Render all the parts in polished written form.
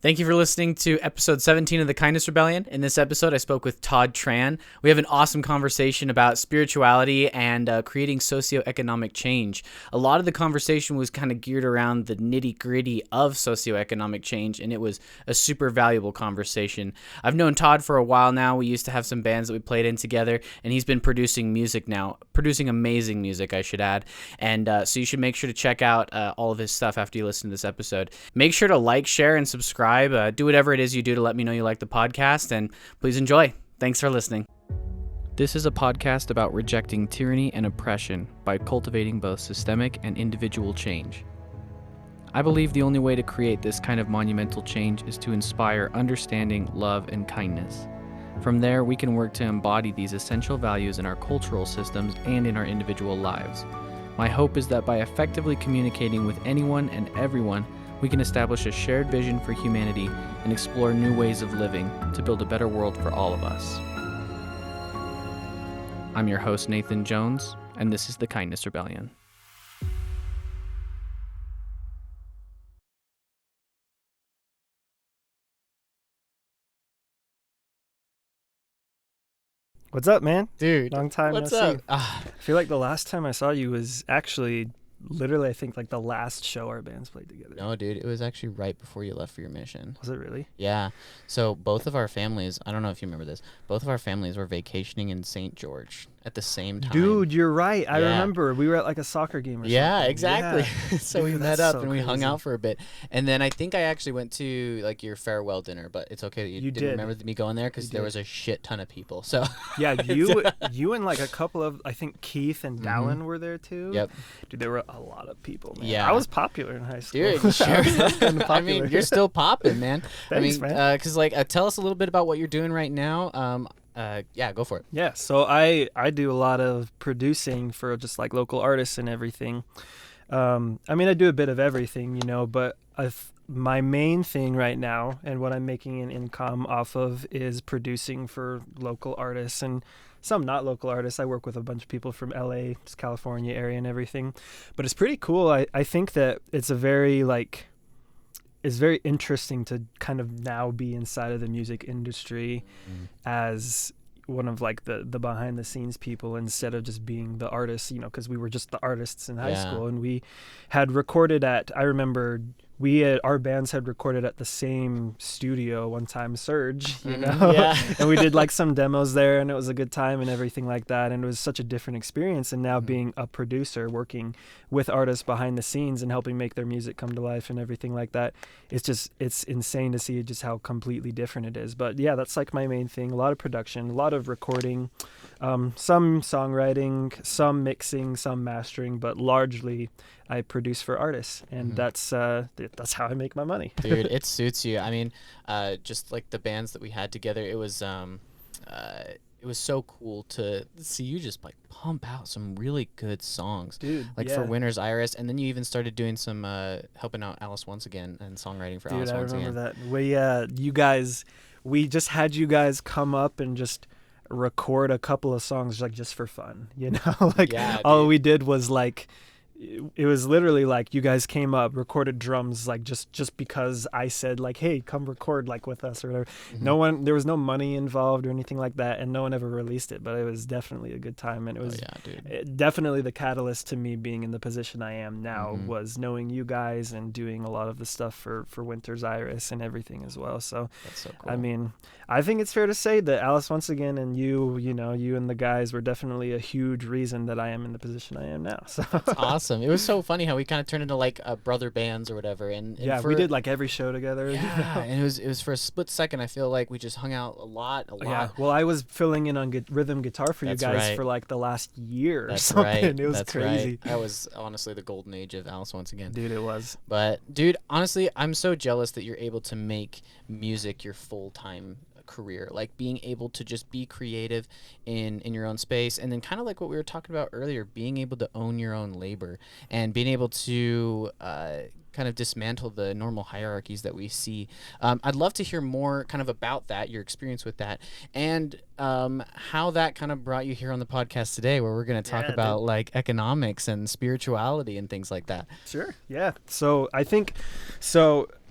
Thank you for listening to episode 17 of the Kindness Rebellion. In this episode, I spoke with Todd Tran. We have an awesome conversation about spirituality and creating socioeconomic change. A lot of the conversation was kind of geared around the nitty-gritty of socioeconomic change, and it was a super valuable conversation. I've known Todd for a while now. We used to have some bands that we played in together, and he's been producing music now, producing amazing music, I should add. And so you should make sure to check out all of his stuff after you listen to this episode. Make sure to like, share, and subscribe. Do whatever it is you do to let me know you like the podcast, and please enjoy. Thanks for listening. This is a podcast about rejecting tyranny and oppression by cultivating both systemic and individual change. I believe the only way to create this kind of monumental change is to inspire understanding, love, and kindness. From there, we can work to embody these essential values in our cultural systems and in our individual lives. My hope is that by effectively communicating with anyone and everyone, we can establish a shared vision for humanity and explore new ways of living to build a better world for all of us. I'm your host, Nathan Jones, and this is the Kindness Rebellion. What's up, man? Dude, long time what's no up? see. I feel like the last time I saw you was actually literally, I think, like the last show our bands played together. No, dude, it was actually right before you left for your mission. Was it really? Yeah. So both of our families, I don't know if you remember this, both of our families were vacationing in St. George at the same time. Dude, you're right. I Yeah. remember. We were at like a soccer game or something. Yeah, exactly. Yeah. So Dude, we met that's up so and we hung crazy. out for a bit. And then I think I actually went to like your farewell dinner, but it's okay that you didn't did. remember me going there because You there did. was a shit ton of people. So Yeah, you and like a couple of, I think Keith and Dallin were there too. Yep. Dude, there were a lot of people, man. Yeah. I was popular in high school. Dude, sure. I was kinda I mean, popular. you're still popping, man. Thanks, I mean, man. because tell us a little bit about what you're doing right now. Yeah, go for it. Yeah, so I do a lot of producing for just like local artists and everything. I mean, I do a bit of everything, but my main thing right now and what I'm making an income off of is producing for local artists and some not local artists. I work with a bunch of people from LA, just California area and everything. But it's pretty cool. I think that it's very interesting to kind of now be inside of the music industry as one of like the behind the scenes people instead of just being the artists, because we were just the artists in high school, and we had recorded I remember our bands had recorded at the same studio one time, Surge, Yeah. and we did like some demos there, and it was a good time and everything like that, and it was such a different experience. And now being a producer, working with artists behind the scenes and helping make their music come to life and everything like that, it's insane to see just how completely different it is. But yeah, that's like my main thing. A lot of production, a lot of recording, some songwriting, some mixing, some mastering, but largely I produce for artists, and that's how I make my money. Dude, it suits you. I mean, just like the bands that we had together, it was so cool to see you just like pump out some really good songs. Dude, like yeah. for Winter's Iris, and then you even started doing some helping out Alice Once Again and songwriting for Alice Dude, I Once Again. remember that. We just had you guys come up and just record a couple of songs like just for fun, like Yeah, all dude. we did was like, it was literally like you guys came up, recorded drums, like just because I said like, hey, come record like with us or whatever. There was no money involved or anything like that, and no one ever released it, but it was definitely a good time, and it was definitely the catalyst to me being in the position I am now was knowing you guys and doing a lot of the stuff for Winter's Iris and everything as well. So That's so cool. I mean, I think it's fair to say that Alice Once Again and you and the guys were definitely a huge reason that I am in the position I am now. So That's awesome. It was so funny how we kind of turned into like brother bands or whatever, and yeah, we did like every show together. Yeah, and it was for a split second. I feel like we just hung out a lot. Yeah, well, I was filling in on rhythm guitar for That's you guys right. for like the last year or That's something. right. It was That's crazy. Right. That was honestly the golden age of Alice Once Again. Dude, it was. But dude, honestly, I'm so jealous that you're able to make music your full-time career, like being able to just be creative in your own space, and then kind of like what we were talking about earlier, being able to own your own labor and being able to kind of dismantle the normal hierarchies that we see. I'd love to hear more kind of about that, your experience with that, and how that kind of brought you here on the podcast today, where we're going to talk about like economics and spirituality and things like that. Sure. Yeah. So I think,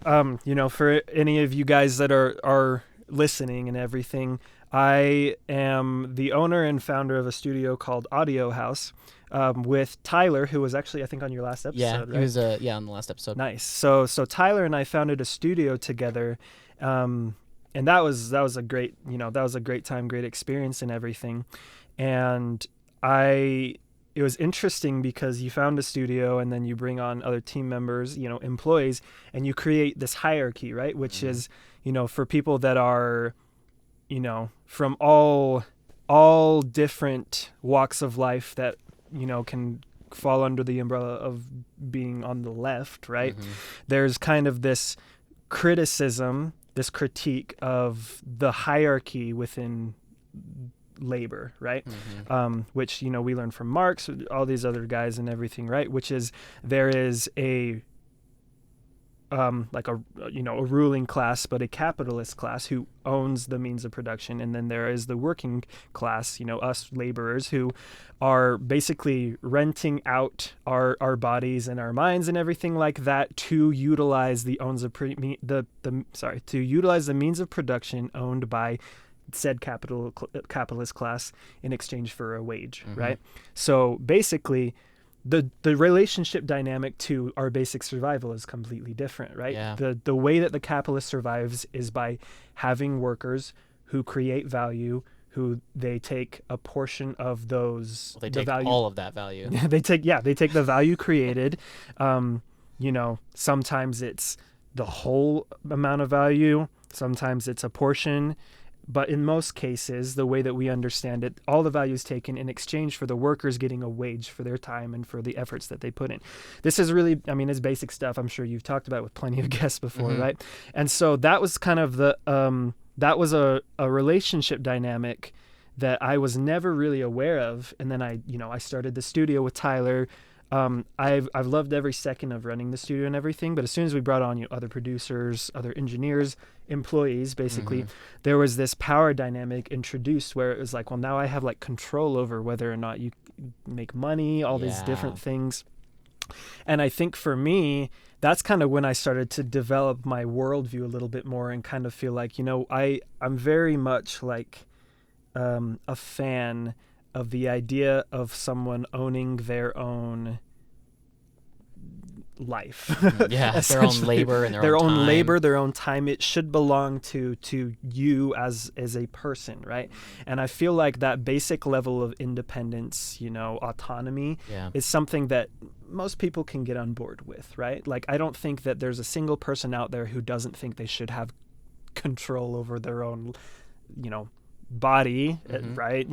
For any of you guys that are listening and everything, I am the owner and founder of a studio called Audio House, with Tyler, who was actually, I think, on your last episode. Yeah, right? he was on the last episode. Nice. So Tyler and I founded a studio together, and that was a great time, great experience and everything. And it was interesting because you found a studio and then you bring on other team members, employees, and you create this hierarchy, right? Which is, for people that are, from all different walks of life that, can fall under the umbrella of being on the left, right? There's kind of this criticism, this critique of the hierarchy within labor, right? Which, we learned from Marx, all these other guys and everything, right? Which is there is a a ruling class, but a capitalist class who owns the means of production. And then there is the working class, us laborers, who are basically renting out our bodies and our minds and everything like that to utilize the utilize the means of production owned by said capitalist class in exchange for a wage, right? So basically, the relationship dynamic to our basic survival is completely different, right? Yeah. The way that the capitalist survives is by having workers who create value, who they take a portion of those. Well, they take all of that value. they take the value created. Sometimes it's the whole amount of value. Sometimes it's a portion. But in most cases, the way that we understand it, all the value is taken in exchange for the workers getting a wage for their time and for the efforts that they put in. This is really, it's basic stuff. I'm sure you've talked about with plenty of guests before, right? And so that was kind of that was a relationship dynamic that I was never really aware of. And then I started the studio with Tyler. I've loved every second of running the studio and everything, but as soon as we brought on other producers, other engineers, employees, basically, there was this power dynamic introduced where it was like, well, now I have like control over whether or not you make money, all these different things. And I think for me, that's kind of when I started to develop my worldview a little bit more and kind of feel like, I'm very much like a fan of the idea of someone owning their own life. Their own labor and their own own time. labor, their own time. It should belong to you as a person, right? And I feel like that basic level of independence, autonomy, is something that most people can get on board with, right? Like, I don't think that there's a single person out there who doesn't think they should have control over their own, body, right?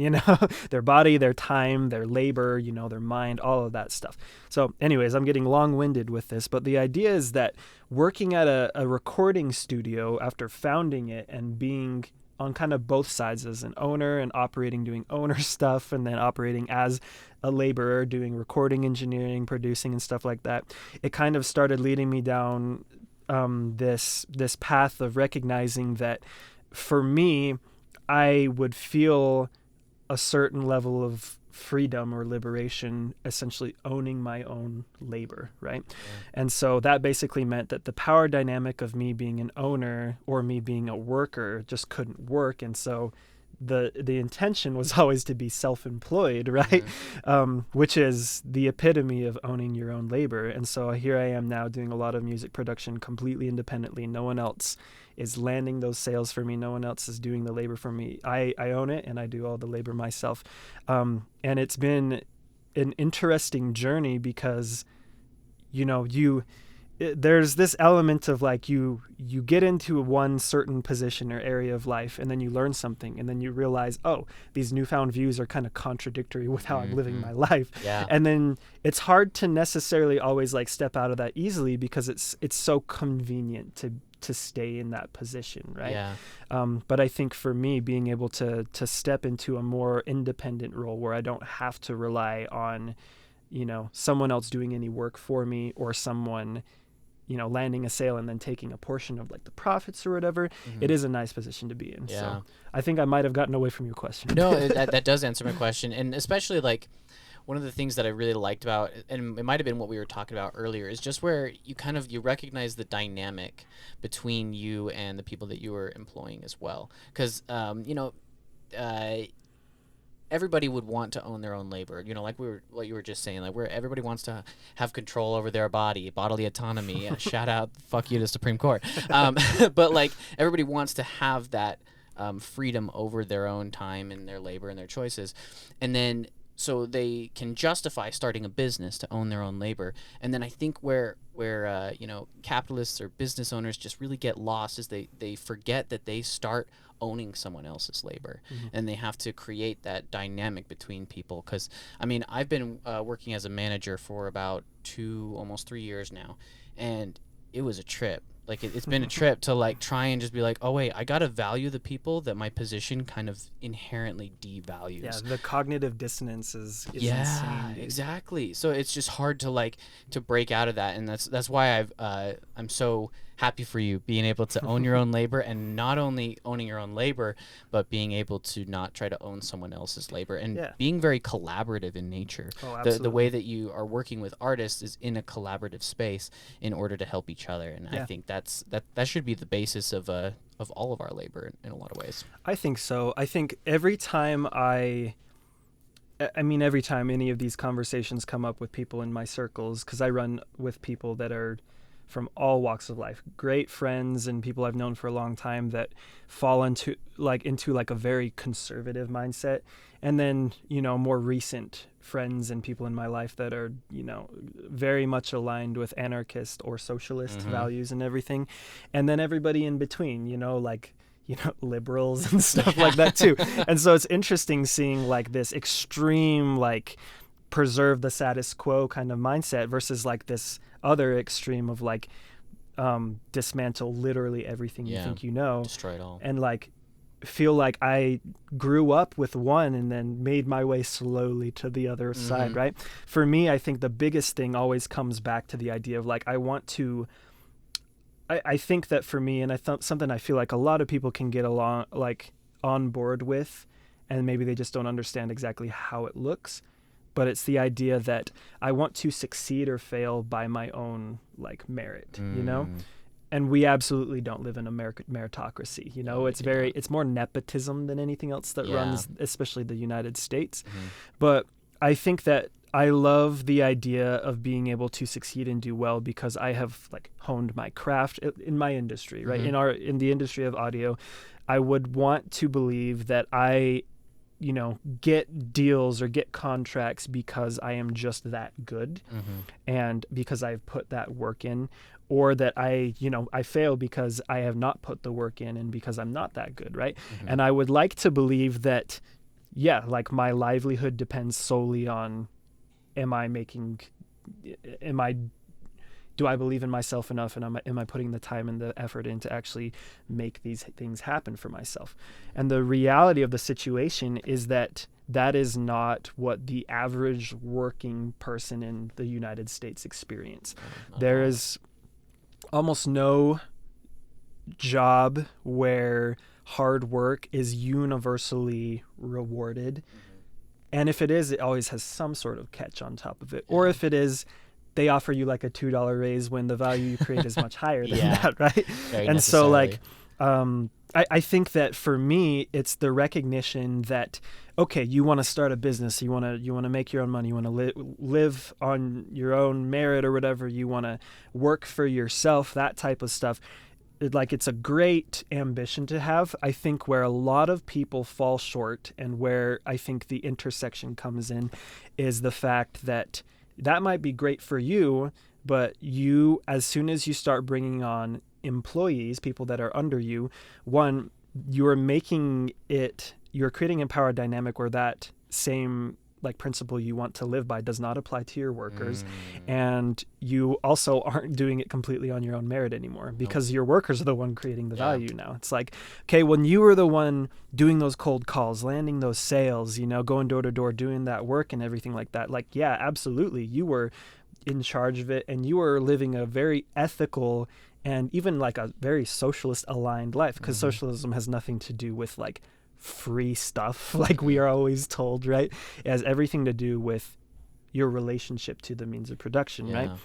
Their body, their time, their labor, their mind, all of that stuff. So anyways, I'm getting long-winded with this, but the idea is that working at a recording studio after founding it and being on kind of both sides as an owner and operating, doing owner stuff, and then operating as a laborer, doing recording engineering, producing and stuff like that, it kind of started leading me down this path of recognizing that for me, I would feel a certain level of freedom or liberation, essentially owning my own labor, right? And so that basically meant that the power dynamic of me being an owner or me being a worker just couldn't work. And so the intention was always to be self-employed, right? Which is the epitome of owning your own labor. And so here I am now doing a lot of music production completely independently. No one else is landing those sales for me. No one else is doing the labor for me. I own it and I do all the labor myself. And it's been an interesting journey because, there's this element of like you get into one certain position or area of life and then you learn something and then you realize, oh, these newfound views are kind of contradictory with how I'm living my life. And then it's hard to necessarily always like step out of that easily because it's so convenient to stay in that position, right? But I think for me, being able to step into a more independent role where I don't have to rely on someone else doing any work for me or someone landing a sale and then taking a portion of like the profits or whatever, it is a nice position to be in. So I think I might have gotten away from your question. No, that does answer my question. And especially like one of the things that I really liked about, and it might have been what we were talking about earlier, is just where you recognize the dynamic between you and the people that you were employing as well. Because, everybody would want to own their own labor, like what you were just saying, like where everybody wants to have control over their bodily autonomy. Shout out, fuck you to Supreme Court. But like everybody wants to have that freedom over their own time and their labor and their choices, and then so they can justify starting a business to own their own labor. And then I think where capitalists or business owners just really get lost is they forget that they start owning someone else's labor, and they have to create that dynamic between people. Because I mean, I've been working as a manager for about almost 3 years now, and it was a trip. Like it's been a trip to like try and just be like, oh wait, I gotta value the people that my position kind of inherently devalues. Yeah, the cognitive dissonance is insane. Exactly. So it's just hard to break out of that, and that's why I'm so happy for you being able to own your own labor, and not only owning your own labor, but being able to not try to own someone else's labor, and being very collaborative in nature. Oh, absolutely. The way that you are working with artists is in a collaborative space in order to help each other, and I think that should be the basis of all of our labor in a lot of ways. I think so. I think every time every time any of these conversations come up with people in my circles, because I run with people that are from all walks of life, great friends and people I've known for a long time that fall into a very conservative mindset, and then more recent friends and people in my life that are very much aligned with anarchist or socialist values and everything, and then everybody in between, liberals and stuff like that too. And so it's interesting seeing like this extreme like preserve the status quo kind of mindset versus like this other extreme of like dismantle literally everything you think destroy it all, and like feel like I grew up with one and then made my way slowly to the other side, right? For me, I think the biggest thing always comes back to the idea of like I think that for me, and something I feel like a lot of people can get along like on board with, and maybe they just don't understand exactly how it looks, but it's the idea that I want to succeed or fail by my own like merit, and we absolutely don't live in a meritocracy. It's more nepotism than anything else that runs, especially the United States. But I think that I love the idea of being able to succeed and do well because I have like honed my craft in my industry, right? In the industry of audio, I would want to believe that I get deals or get contracts because I am just that good, and because I've put that work in, or that I fail because I have not put the work in and because I'm not that good, right? And I would like to believe that, like my livelihood depends solely on, do I believe in myself enough, and am I putting the time and the effort in to actually make these things happen for myself? And the reality of the situation is that is not what the average working person in the United States experience. There is almost no job where hard work is universally rewarded. And if it is, it always has some sort of catch on top of it. Or if it is, they offer you like a $2 raise when the value you create is much higher than that, right? And so like, I think that for me, it's the recognition that, okay, you want to start a business, you want to make your own money, you want to live on your own merit or whatever, you want to work for yourself, that type of stuff. It's a great ambition to have. I think where a lot of people fall short, and where I think the intersection comes in, is the fact that might be great for you, but you, as soon as you start bringing on employees, people that are under you, one, you're creating a power dynamic where that same like principle you want to live by does not apply to your workers. And you also aren't doing it completely on your own merit anymore, because your workers are the one creating the value now. It's like, okay, when you were the one doing those cold calls, landing those sales, going door to door, doing that work and everything like that, like, yeah, absolutely, you were in charge of it, and you were living a very ethical and even like a very socialist aligned life, because socialism has nothing to do with like free stuff like we are always told, right? It has everything to do with your relationship to the means of production, right? Yeah.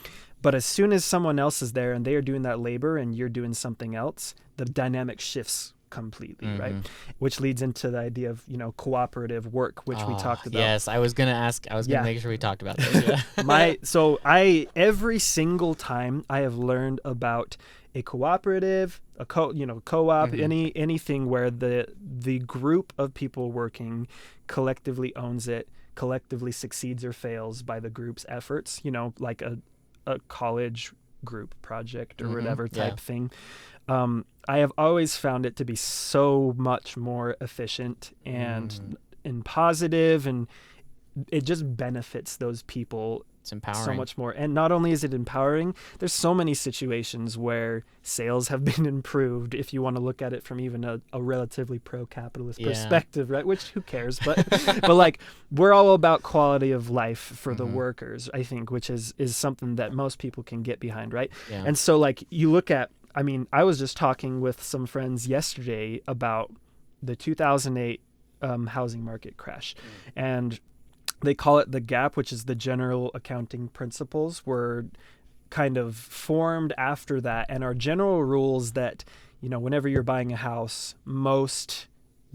But as soon as someone else is there and they are doing that labor and you're doing something else, the dynamic shifts completely, right? Which leads into the idea of, cooperative work, which we talked about. Yes, I was gonna make sure we talked about this. Yeah. Every single time I have learned about a cooperative, a co-op, anything where the group of people working collectively owns it, collectively succeeds or fails by the group's efforts, like a college group project or whatever type thing. I have always found it to be so much more efficient and positive, and it just benefits those people. It's empowering. So much more. And not only is it empowering, there's so many situations where sales have been improved, if you want to look at it from even a relatively pro-capitalist perspective, right? Which, who cares? But but like, we're all about quality of life for the workers, I think, which is something that most people can get behind, right? Yeah. And so like, you look at, I was just talking with some friends yesterday about the 2008 housing market crash. And they call it the gap, which is the general accounting principles, were kind of formed after that, and are general rules that, whenever you're buying a house, most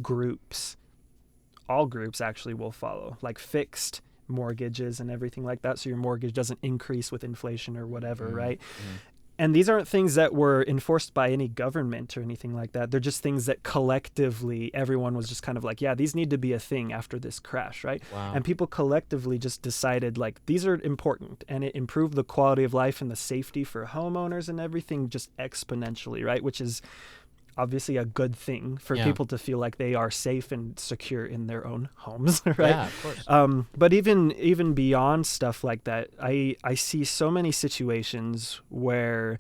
groups, all groups actually will follow, like fixed mortgages and everything like that. So your mortgage doesn't increase with inflation or whatever, right? And these aren't things that were enforced by any government or anything like that. They're just things that collectively everyone was just kind of like, yeah, these need to be a thing after this crash, right? Wow. And people collectively just decided like, these are important, and it improved the quality of life and the safety for homeowners and everything just exponentially, right? Which is obviously a good thing for people to feel like they are safe and secure in their own homes, right? Yeah, of course. But even beyond stuff like that, I see so many situations where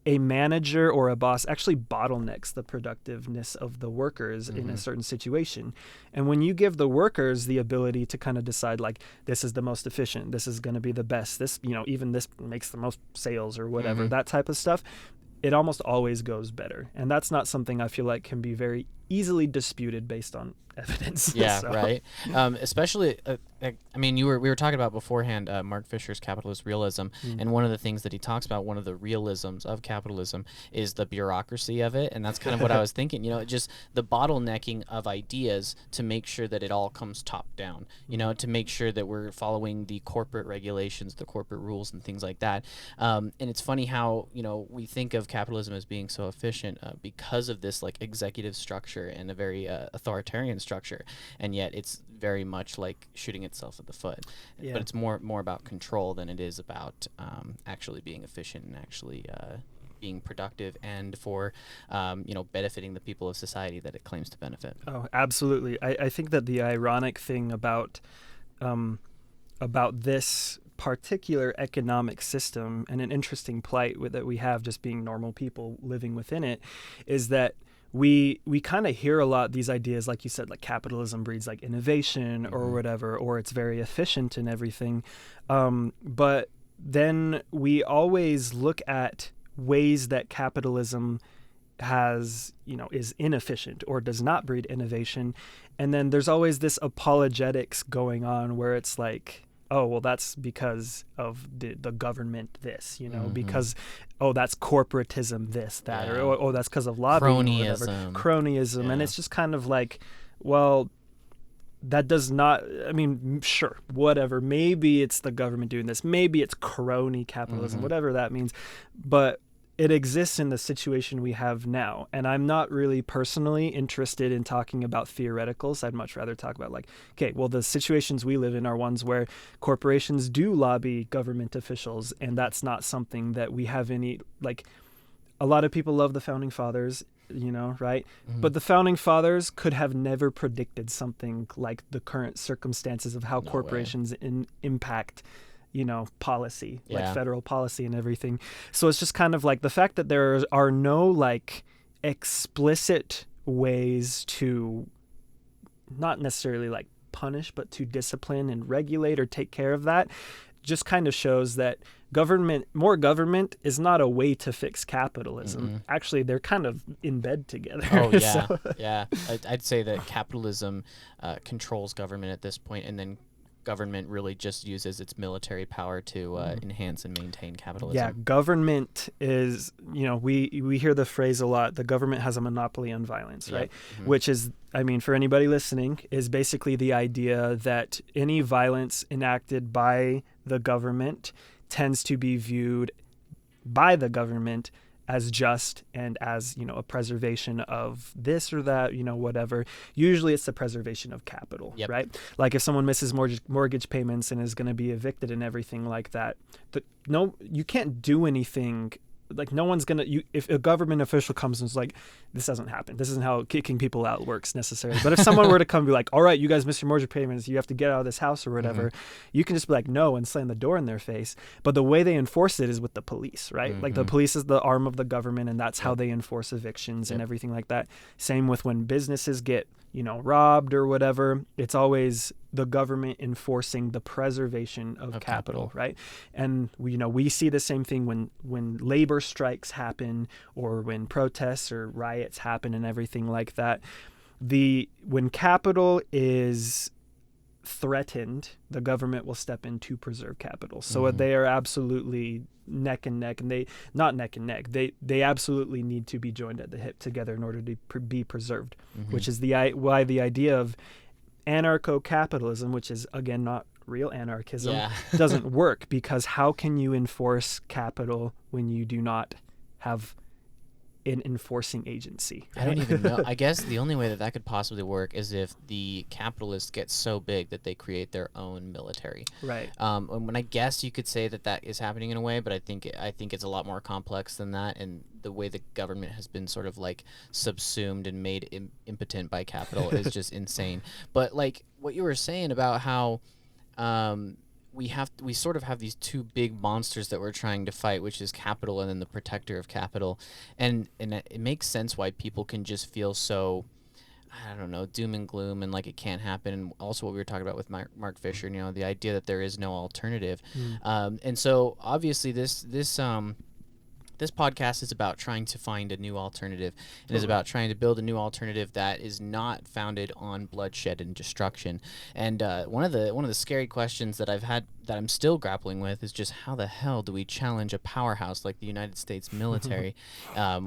a manager or a boss actually bottlenecks the productiveness of the workers in a certain situation. And when you give the workers the ability to kind of decide like, this is the most efficient, this is going to be the best, this, even this makes the most sales or whatever, that type of stuff, it almost always goes better. And that's not something I feel like can be very easily disputed based on evidence. Yeah, right. Especially, we were talking about beforehand Mark Fisher's capitalist realism, and one of the things that he talks about, one of the realisms of capitalism, is the bureaucracy of it, and that's kind of what I was thinking. Just the bottlenecking of ideas to make sure that it all comes top down. To make sure that we're following the corporate regulations, the corporate rules, and things like that. And it's funny how we think of capitalism as being so efficient because of this like executive structure and a very authoritarian structure, and yet it's very much like shooting itself at the foot. Yeah. But it's more about control than it is about actually being efficient and actually being productive and for benefiting the people of society that it claims to benefit. Oh, absolutely. I think that the ironic thing about this particular economic system, and an interesting plight that we have just being normal people living within it, is that we kind of hear a lot these ideas, like you said, like capitalism breeds like innovation or whatever, or it's very efficient and everything. But then we always look at ways that capitalism has, is inefficient or does not breed innovation. And then there's always this apologetics going on where it's like, oh, well, that's because of the government this, because, oh, that's corporatism this, that, or, oh, that's because of lobbying or whatever. Cronyism. Yeah. And it's just kind of like, well, that does not, sure, whatever. Maybe it's the government doing this. Maybe it's crony capitalism, whatever that means. But it exists in the situation we have now. And I'm not really personally interested in talking about theoreticals. I'd much rather talk about the situations we live in are ones where corporations do lobby government officials. And that's not something that we have any, a lot of people love the founding fathers, right? But the founding fathers could have never predicted something like the current circumstances of how corporations impact policy, like federal policy and everything. So it's just kind of like the fact that there are no explicit ways to not necessarily punish, but to discipline and regulate or take care of that, just kind of shows that more government is not a way to fix capitalism. Actually, they're kind of in bed together. Oh, yeah. Yeah. I'd say that capitalism controls government at this point, and then government really just uses its military power to enhance and maintain capitalism. Yeah, government is, we hear the phrase a lot, the government has a monopoly on violence, right? Mm-hmm. Which is, for anybody listening, is basically the idea that any violence enacted by the government tends to be viewed by the government as just and as, a preservation of this or that, whatever. Usually it's the preservation of capital, right? Like if someone misses mortgage payments and is going to be evicted and everything like that, you can't do anything. Like no one's going to, if a government official comes and is like, this doesn't happen. This isn't how kicking people out works necessarily. But if someone were to come and be like, all right, you guys missed your mortgage payments, you have to get out of this house or whatever, you can just be like, no, and slam the door in their face. But the way they enforce it is with the police, right? Like the police is the arm of the government, and that's how they enforce evictions and everything like that. Same with when businesses get, robbed or whatever. It's always the government enforcing the preservation of capital, right? And we see the same thing when labor strikes happen or when protests or riots happen and everything like that. When capital is threatened, the government will step in to preserve capital. So they are absolutely neck and neck, and they absolutely need to be joined at the hip together in order to be preserved, which is why the idea of anarcho-capitalism, which is again not real anarchism, doesn't work, because how can you enforce capital when you do not have an enforcing agency? I don't even know. I guess the only way that could possibly work is if the capitalists get so big that they create their own military. Right. And when I guess you could say that is happening in a way, but I think it's a lot more complex than that. And the way the government has been sort of like subsumed and made impotent by capital is just insane. But like what you were saying about how we sort of have these two big monsters that we're trying to fight, which is capital and then the protector of capital, and it makes sense why people can just feel so, I don't know, doom and gloom and like it can't happen. And also what we were talking about with Mark Fisher, the idea that there is no alternative. And so obviously this podcast is about trying to find a new alternative. It is about trying to build a new alternative that is not founded on bloodshed and destruction. And one of the scary questions that I've had, that I'm still grappling with, is just how the hell do we challenge a powerhouse like the United States military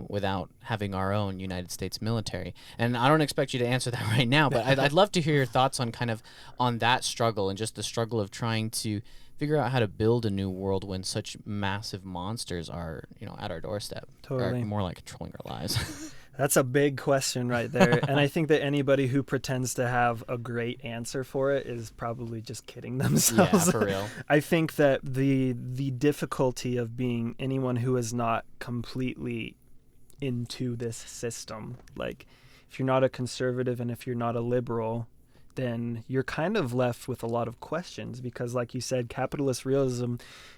without having our own United States military? And I don't expect you to answer that right now, but I'd love to hear your thoughts on that struggle, and just the struggle of trying to figure out how to build a new world when such massive monsters are, at our doorstep. Totally. Or more like controlling our lives. That's a big question right there. And I think that anybody who pretends to have a great answer for it is probably just kidding themselves. Yeah, for real. I think that the difficulty of being anyone who is not completely into this system, like if you're not a conservative and if you're not a liberal, then you're kind of left with a lot of questions, because like you said, capitalist realism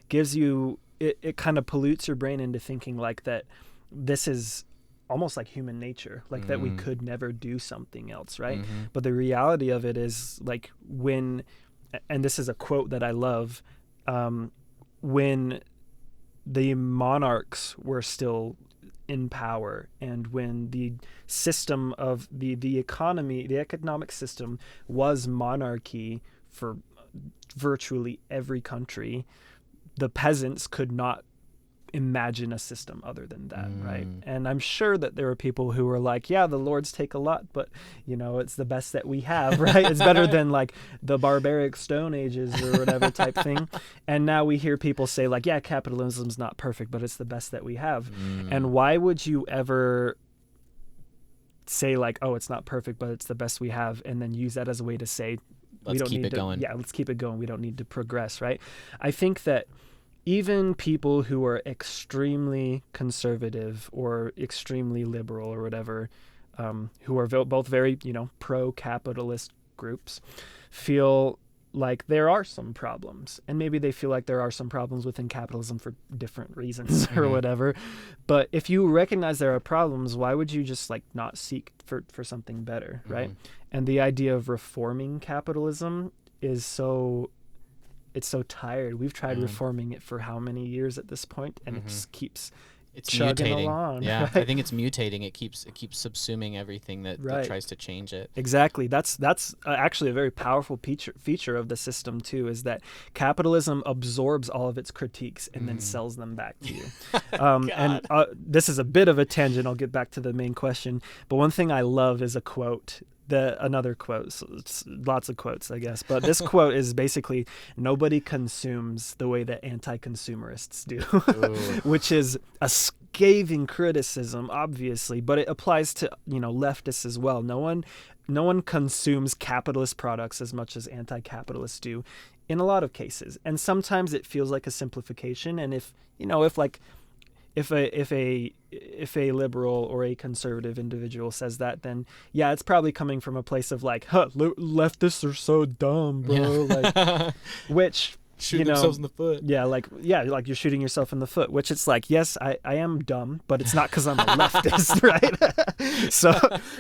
gives you, it kind of pollutes your brain into thinking like that this is almost like human nature, like that we could never do something else, right? But the reality of it is, like, and this is a quote that I love, when the monarchs were still in power, and when the system of the economic system was monarchy for virtually every country, the peasants could not imagine a system other than that, right? And I'm sure that there were people who were like, yeah, the lords take a lot, but it's the best that we have, right? It's better than like the barbaric Stone Ages or whatever type thing. And now we hear people say like, yeah, capitalism's not perfect, but it's the best that we have. And why would you ever say like, oh, it's not perfect, but it's the best we have, and then use that as a way to say, let's keep it going. Yeah, let's keep it going. We don't need to progress, right? I think that even people who are extremely conservative or extremely liberal or whatever, who are both very, pro-capitalist groups, feel like there are some problems. And maybe they feel like there are some problems within capitalism for different reasons or whatever. But if you recognize there are problems, why would you just like not seek for something better, right? And the idea of reforming capitalism is it's so tired. We've tried reforming it for how many years at this point, and it just keeps It's chugging mutating. along. Yeah, right? I think it's mutating. It keeps subsuming everything that Right. tries to change it. Exactly. That's actually a very powerful feature of the system too, is that capitalism absorbs all of its critiques and then sells them back to you. And this is a bit of a tangent. I'll get back to the main question. But one thing I love is a quote. Another quote. So it's lots of quotes, I guess. But this quote is basically, nobody consumes the way that anti-consumerists do, which is a scathing criticism, obviously, but it applies to, leftists as well. No one consumes capitalist products as much as anti-capitalists do in a lot of cases. And sometimes it feels like a simplification. And if a liberal or a conservative individual says that, then yeah, it's probably coming from a place of like, leftists are so dumb, bro. Like, which Shooting themselves in the foot. Yeah, like you're shooting yourself in the foot, which it's like, yes, I am dumb, but it's not because I'm a leftist, right? So,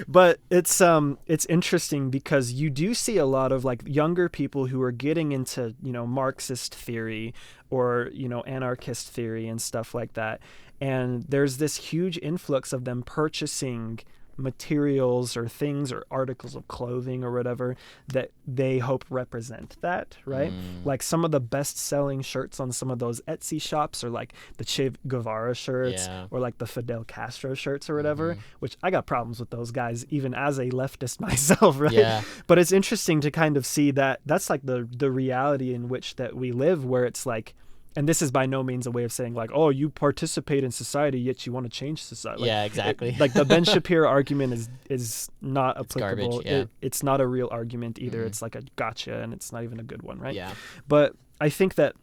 but it's interesting because you do see a lot of like younger people who are getting into, Marxist theory or, anarchist theory and stuff like that. And there's this huge influx of them purchasing materials or things or articles of clothing or whatever that they hope represent that, right? Like some of the best-selling shirts on some of those Etsy shops are like the Che Guevara shirts or like the Fidel Castro shirts or whatever, which I got problems with those guys even as a leftist myself, right? Yeah. But it's interesting to kind of see that that's like the reality in which that we live, where it's like, and this is by no means a way of saying like, oh, you participate in society, yet you want to change society. Like, yeah, exactly. Like the Ben Shapiro argument is not applicable. Garbage, yeah. It's not a real argument either. It's like a gotcha, and it's not even a good one, right? Yeah. But I think that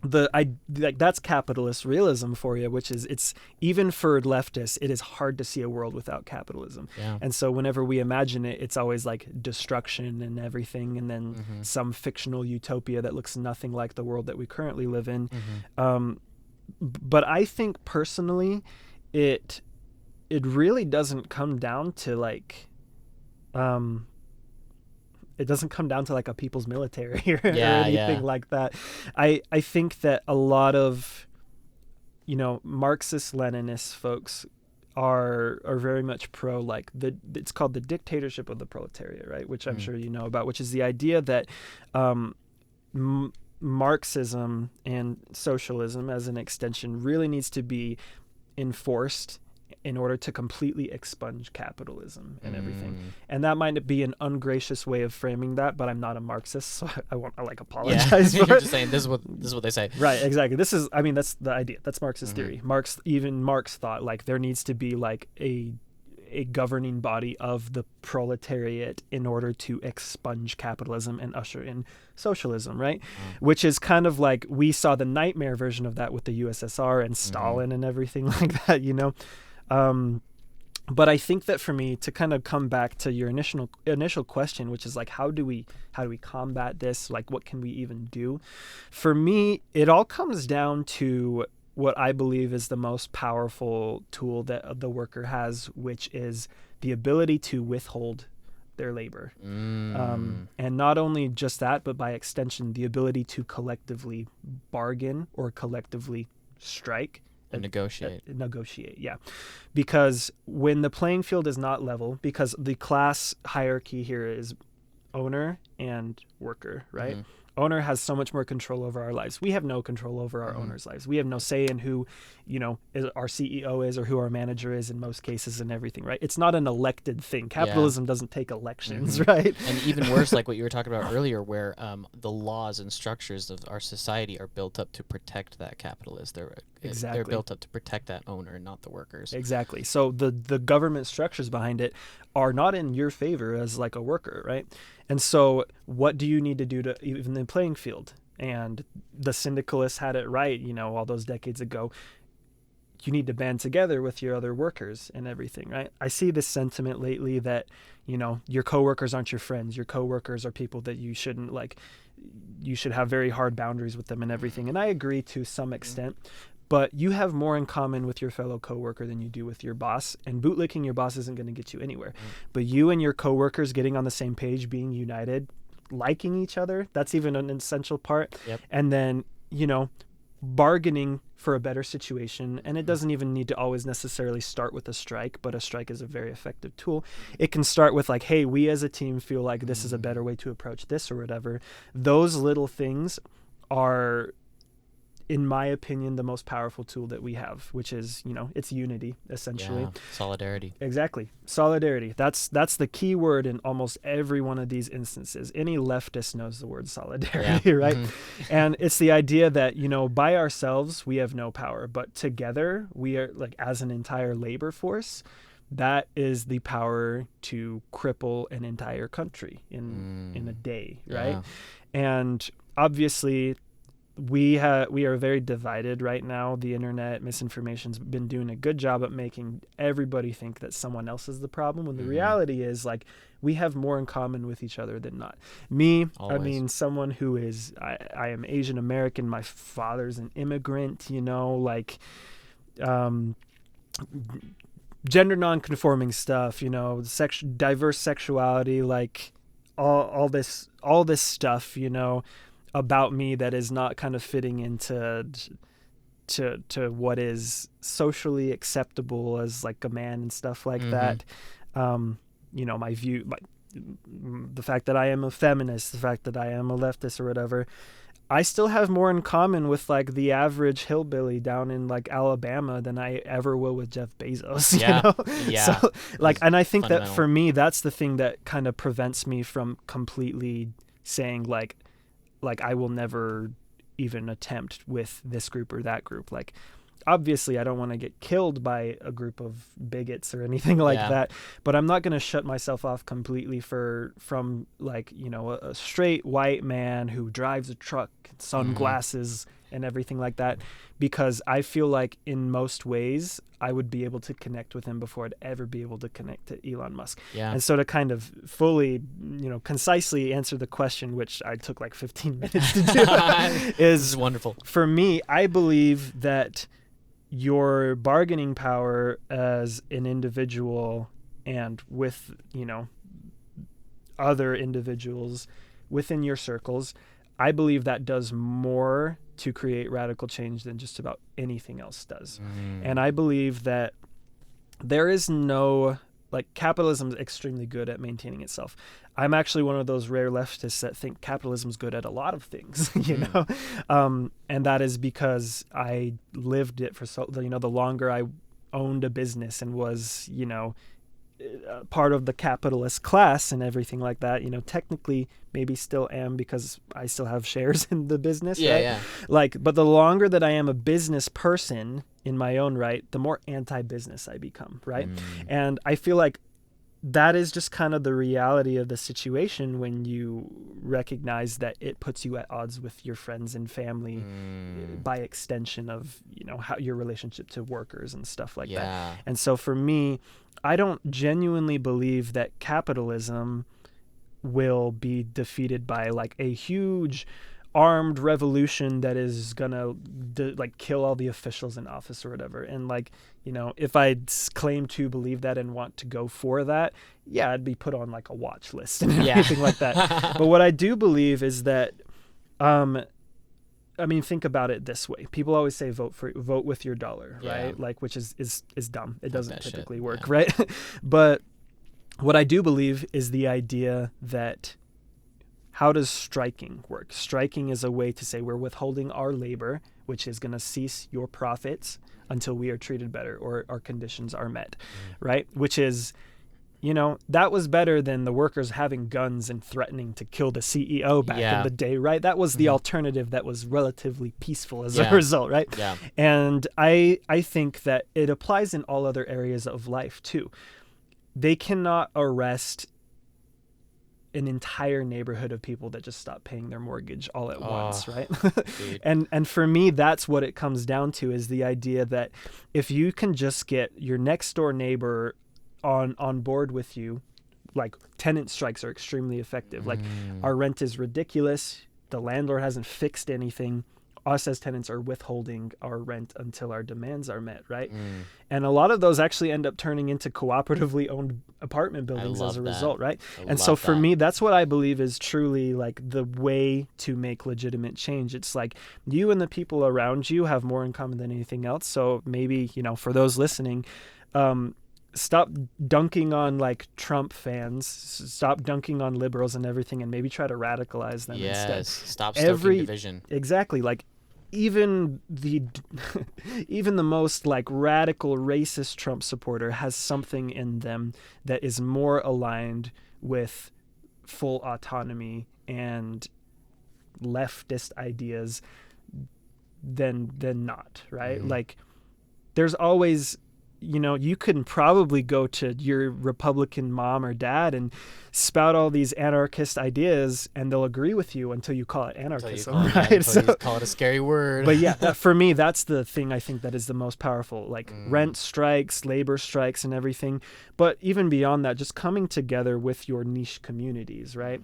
that's capitalist realism for you, which is, it's even for leftists, it is hard to see a world without capitalism. Yeah. And so whenever we imagine it, it's always like destruction and everything, and then some fictional utopia that looks nothing like the world that we currently live in. But I think personally, it really doesn't come down to like, it doesn't come down to like a people's military or anything like that. I think that a lot of, Marxist Leninist folks are very much pro like it's called the dictatorship of the proletariat, right? Which I'm sure you know about, which is the idea that Marxism and socialism as an extension really needs to be enforced in order to completely expunge capitalism and everything. And that might be an ungracious way of framing that, but I'm not a Marxist, so I won't apologize for You're it. just saying this is what they say. Right, exactly. That's the idea. That's Marxist theory. Marx thought like there needs to be like a governing body of the proletariat in order to expunge capitalism and usher in socialism, right? Which is kind of like, we saw the nightmare version of that with the USSR and Stalin and everything like that, But I think that for me, to kind of come back to your initial question, which is like, how do we combat this? Like, what can we even do? For me, it all comes down to what I believe is the most powerful tool that the worker has, which is the ability to withhold their labor. And not only just that, but by extension, the ability to collectively bargain or collectively strike. Negotiate, yeah. Because when the playing field is not level, because the class hierarchy here is owner and worker, right? Owner has so much more control over our lives. We have no control over our owner's lives. We have no say in who, our CEO is or who our manager is in most cases and everything, right? It's not an elected thing. Capitalism doesn't take elections, right? And even worse, like what you were talking about earlier, where the laws and structures of our society are built up to protect that capitalist. They're built up to protect that owner, not the workers. Exactly. So the government structures behind it are not in your favor as like a worker, right? And so what do you need to do to even the playing field? And the syndicalists had it right, all those decades ago. You need to band together with your other workers and everything, right? I see this sentiment lately that, your coworkers aren't your friends. Your coworkers are people that you shouldn't you should have very hard boundaries with them and everything. And I agree to some extent. But you have more in common with your fellow coworker than you do with your boss, and bootlicking your boss isn't going to get you anywhere. But you and your coworkers getting on the same page, being united, liking each other, that's even an essential part. Yep. And then, bargaining for a better situation, and it doesn't even need to always necessarily start with a strike, but a strike is a very effective tool. It can start with like, hey, we as a team feel like this is a better way to approach this or whatever. Those little things are, in my opinion, the most powerful tool that we have, which is, it's unity, essentially. Yeah. Solidarity. Exactly. Solidarity. That's the key word in almost every one of these instances. Any leftist knows the word solidarity, right? And it's the idea that, by ourselves, we have no power, but together we are, like, as an entire labor force, that is the power to cripple an entire country in a day, right? And obviously, we are very divided right now. The internet, misinformation's been doing a good job at making everybody think that someone else is the problem, when the reality is, like, we have more in common with each other than not. Me, always. I mean, someone who is, I am Asian American, my father's an immigrant, gender non-conforming stuff, diverse sexuality, like all this stuff, about me that is not kind of fitting into to what is socially acceptable as like a man and stuff like that. My view, the fact that I am a feminist, the fact that I am a leftist or whatever, I still have more in common with like the average hillbilly down in like Alabama than I ever will with Jeff Bezos. Yeah. So like, and I think that for me, that's the thing that kind of prevents me from completely saying like I will never even attempt with this group or that group. Like, obviously I don't want to get killed by a group of bigots or anything like that, but I'm not going to shut myself off completely from like, a straight white man who drives a truck, sunglasses and everything like that, because I feel like in most ways I would be able to connect with him before I'd ever be able to connect to Elon Musk. And so to kind of fully, concisely answer the question, which I took like 15 minutes to do, is wonderful. For me, I believe that your bargaining power as an individual and with, other individuals within your circles, I believe that does more to create radical change than just about anything else does. And I believe that there is no, like, capitalism is extremely good at maintaining itself. I'm actually one of those rare leftists that think capitalism is good at a lot of things, and that is because I lived it for so, the longer I owned a business and was, part of the capitalist class and everything like that, technically maybe still am because I still have shares in the business, right? Like, but the longer that I am a business person in my own right, the more anti-business I become, right? And I feel like that is just kind of the reality of the situation when you recognize that it puts you at odds with your friends and family by extension of, how your relationship to workers and stuff like that. And so for me, I don't genuinely believe that capitalism will be defeated by like a huge armed revolution that is gonna kill all the officials in office or whatever. And like, if I claim to believe that and want to go for that, I'd be put on like a watch list and everything like that. But what I do believe is that, think about it this way. People always say vote with your dollar, right? Like, which is dumb. It doesn't typically work, right? But what I do believe is the idea that, how does striking work? Striking is a way to say we're withholding our labor, which is going to cease your profits until we are treated better or our conditions are met, right? Which is, that was better than the workers having guns and threatening to kill the CEO back in the day, right? That was the alternative that was relatively peaceful as a result, right? And I think that it applies in all other areas of life too. They cannot arrest an entire neighborhood of people that just stop paying their mortgage all at once, right? And for me, that's what it comes down to, is the idea that if you can just get your next door neighbor on board with you, like, tenant strikes are extremely effective. Like, our rent is ridiculous. The landlord hasn't fixed anything. us as tenants are withholding our rent until our demands are met, right? And a lot of those actually end up turning into cooperatively owned apartment buildings as a result, right? And so for me, that's what I believe is truly like the way to make legitimate change. It's like you and the people around you have more in common than anything else. So maybe, you know, for those listening, stop dunking on like Trump fans, stop dunking on liberals and everything, and maybe try to radicalize them instead. Stop stoking division. Exactly. Like even the most like radical racist Trump supporter has something in them that is more aligned with full autonomy and leftist ideas than not, right? Like there's always, you know, you can probably go to your Republican mom or dad and spout all these anarchist ideas and they'll agree with you until you call it anarchism, right? Until you call it a scary word. But yeah, for me, that's the thing I think that is the most powerful, like rent strikes, labor strikes and everything. But even beyond that, just coming together with your niche communities, right?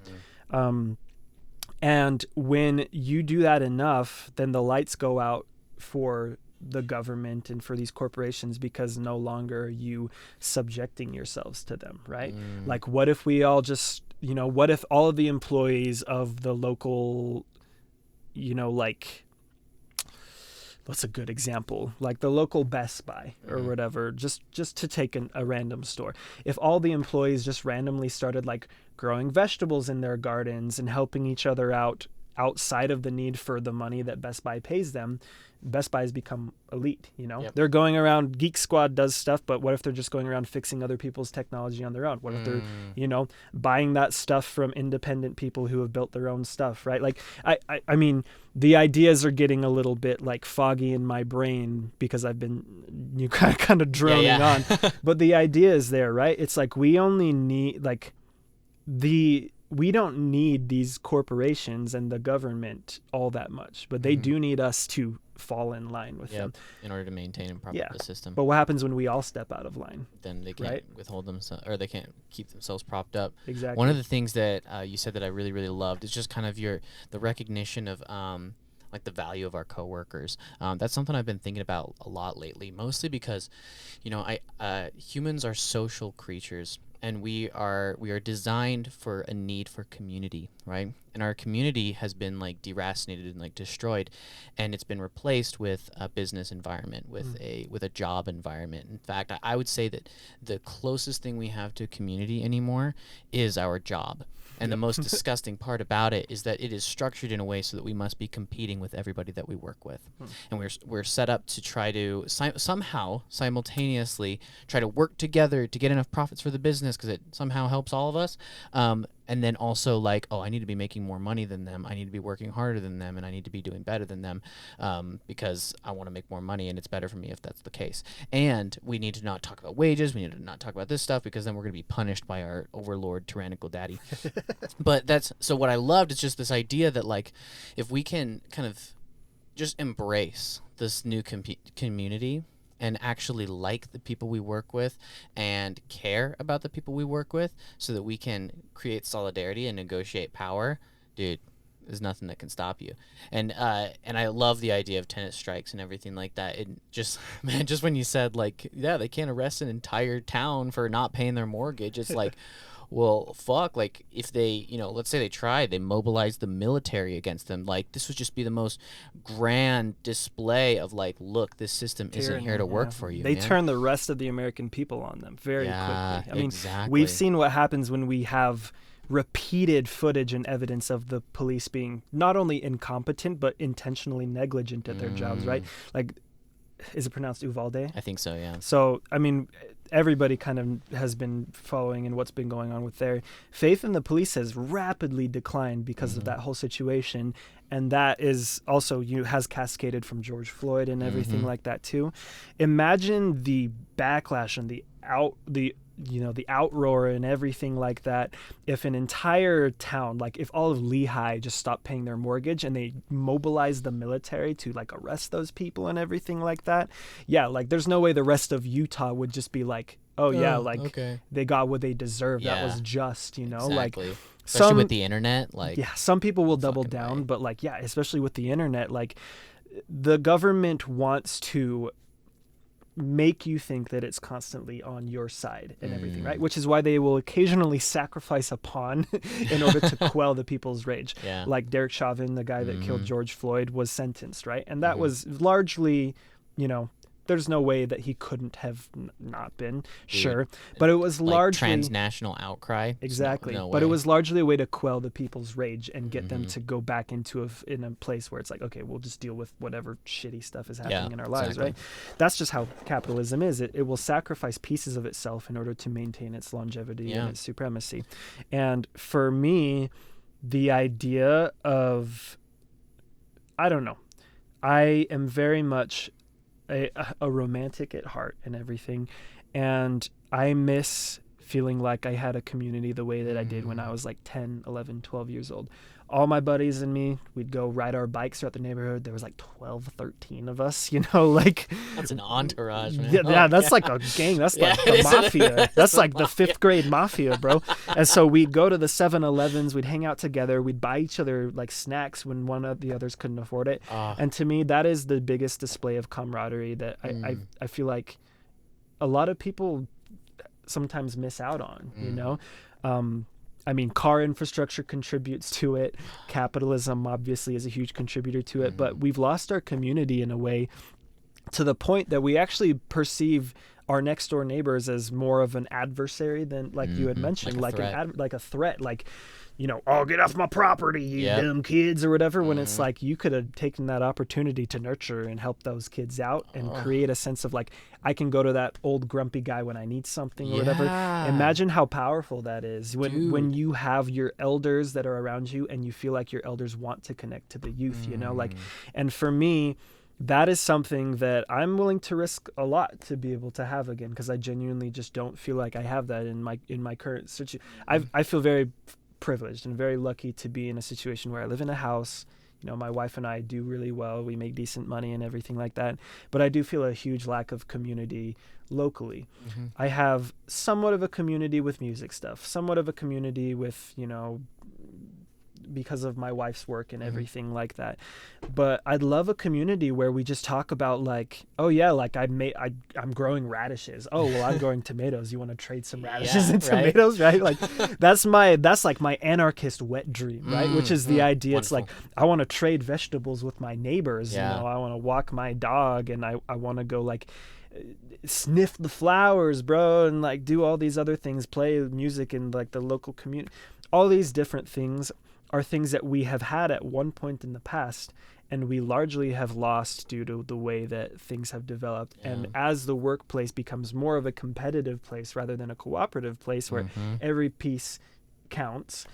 And when you do that enough, then the lights go out for the government and for these corporations, because no longer are you subjecting yourselves to them, right? Like what if we all just, you know, what if all of the employees of the local, you know, like what's a good example, like the local Best Buy or whatever, just to take a random store, if all the employees just randomly started like growing vegetables in their gardens and helping each other out outside of the need for the money that Best Buy pays them, Best Buy has become elite, you know? They're going around, Geek Squad does stuff, but what if they're just going around fixing other people's technology on their own? What if they're, you know, buying that stuff from independent people who have built their own stuff, right? Like, I mean, the ideas are getting a little bit like foggy in my brain because I've been kind of droning on, but the idea is there, right? It's like we only need like we don't need these corporations and the government all that much, but they do need us to fall in line with them in order to maintain and prop up the system. But what happens when we all step out of line? Then they can't withhold themselves, or they can't keep themselves propped up. Exactly. One of the things that you said that I really, really loved is just kind of the recognition of like the value of our coworkers. That's something I've been thinking about a lot lately, mostly because, you know, humans are social creatures. And we are designed for a need for community, right? And our community has been like deracinated and like destroyed, and it's been replaced with a business environment, with a job environment. In fact, I would say that the closest thing we have to community anymore is our job. And the most disgusting part about it is that it is structured in a way so that we must be competing with everybody that we work with. And we're set up to try to somehow simultaneously try to work together to get enough profits for the business because it somehow helps all of us. And then also like, oh, I need to be making more money than them. I need to be working harder than them, and I need to be doing better than them because I want to make more money, and it's better for me if that's the case. And we need to not talk about wages. We need to not talk about this stuff because then we're going to be punished by our overlord, tyrannical daddy. But so what I loved is just this idea that like if we can kind of just embrace this new community and actually like the people we work with and care about the people we work with so that we can create solidarity and negotiate power, dude, there's nothing that can stop you. And I love the idea of tenant strikes and everything like that. It just, man, just when you said like, yeah, they can't arrest an entire town for not paying their mortgage, it's like, well, fuck, like, if they, you know, let's say they mobilized the military against them, like, this would just be the most grand display of, like, look, this system isn't here to work for you, They man. turn the rest of the American people on them very quickly. I mean, we've seen what happens when we have repeated footage and evidence of the police being not only incompetent, but intentionally negligent at their jobs, right? Like, is it pronounced Uvalde? I think so, yeah. So, I mean, everybody kind of has been following and what's been going on with their faith in the police has rapidly declined because of that whole situation. And that is also, has cascaded from George Floyd and everything like that too. Imagine the backlash and the outroar and everything like that if an entire town, like if all of Lehigh just stopped paying their mortgage and they mobilized the military to like arrest those people and everything like that. Yeah, like there's no way the rest of Utah would just be like, they got what they deserved. Yeah, that was just, exactly. like especially with the internet, like some people will double down, but like especially with the internet, like the government wants to make you think that it's constantly on your side and everything, right? Which is why they will occasionally sacrifice a pawn in order to quell the people's rage. Yeah. Like Derek Chauvin, the guy that killed George Floyd, was sentenced, right? And that was largely, there's no way that he couldn't have not been, sure. But it was like largely transnational outcry. Exactly. No But it way. was largely a way to quell the people's rage and get them to go back into in a place where it's like, okay, we'll just deal with whatever shitty stuff is happening in our lives, exactly. right? That's just how capitalism is. It will sacrifice pieces of itself in order to maintain its longevity and its supremacy. And for me, the idea of, I don't know, I am very much a romantic at heart and everything, and I miss feeling like I had a community the way that I did when I was like 10, 11, 12 years old. All my buddies and me, we'd go ride our bikes throughout the neighborhood. There was like 12, 13 of us, like... That's an entourage, man. Yeah, that's like a gang. That's like the mafia. That's like the fifth grade mafia, bro. And so we'd go to the 7-Elevens. We'd hang out together. We'd buy each other like snacks when one of the others couldn't afford it. And to me, that is the biggest display of camaraderie that I feel like a lot of people sometimes miss out on, I mean, car infrastructure contributes to it. Capitalism obviously is a huge contributor to it, but we've lost our community in a way to the point that we actually perceive our next door neighbors as more of an adversary than, like you had mentioned, like a threat, like, oh, get off my property, you dumb kids, or whatever, when it's like you could have taken that opportunity to nurture and help those kids out and create a sense of like, I can go to that old grumpy guy when I need something or whatever. Imagine how powerful that is when you have your elders that are around you and you feel like your elders want to connect to the youth, and for me, that is something that I'm willing to risk a lot to be able to have again, because I genuinely just don't feel like I have that in my current situation. I feel very privileged and very lucky to be in a situation where I live in a house. My wife and I do really well. We make decent money and everything like that. But I do feel a huge lack of community locally. I have somewhat of a community with music stuff, somewhat of a community with, because of my wife's work and everything like that. But I'd love a community where we just talk about like, oh yeah, like I'm growing radishes. Oh, well, I'm growing tomatoes. You want to trade some radishes and tomatoes, right? Like that's like my anarchist wet dream, right? Which is the idea. Wonderful. It's like, I want to trade vegetables with my neighbors. I want to walk my dog and I want to go like sniff the flowers, bro, and like do all these other things, play music in like the local community. All these different things are things that we have had at one point in the past, and we largely have lost due to the way that things have developed. And as the workplace becomes more of a competitive place rather than a cooperative place where every piece counts,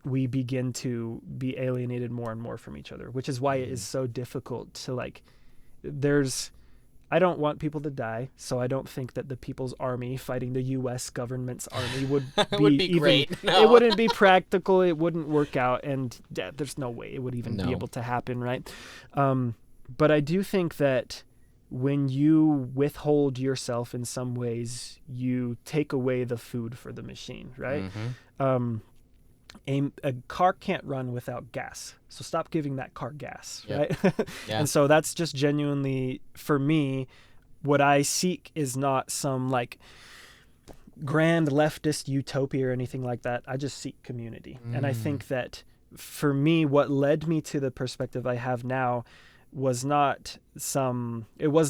we begin to be alienated more and more from each other, which is why it is so difficult to like, I don't want people to die, so I don't think that the People's Army fighting the U.S. government's army would be great. No. It wouldn't be practical. It wouldn't work out, and there's no way it would even be able to happen, right? But I do think that when you withhold yourself in some ways, you take away the food for the machine, right? A car can't run without gas, so stop giving that car gas, right? And so that's just genuinely, for me, what I seek is not some like grand leftist utopia or anything like that. I just seek community. And I think that for me, what led me to the perspective I have now was not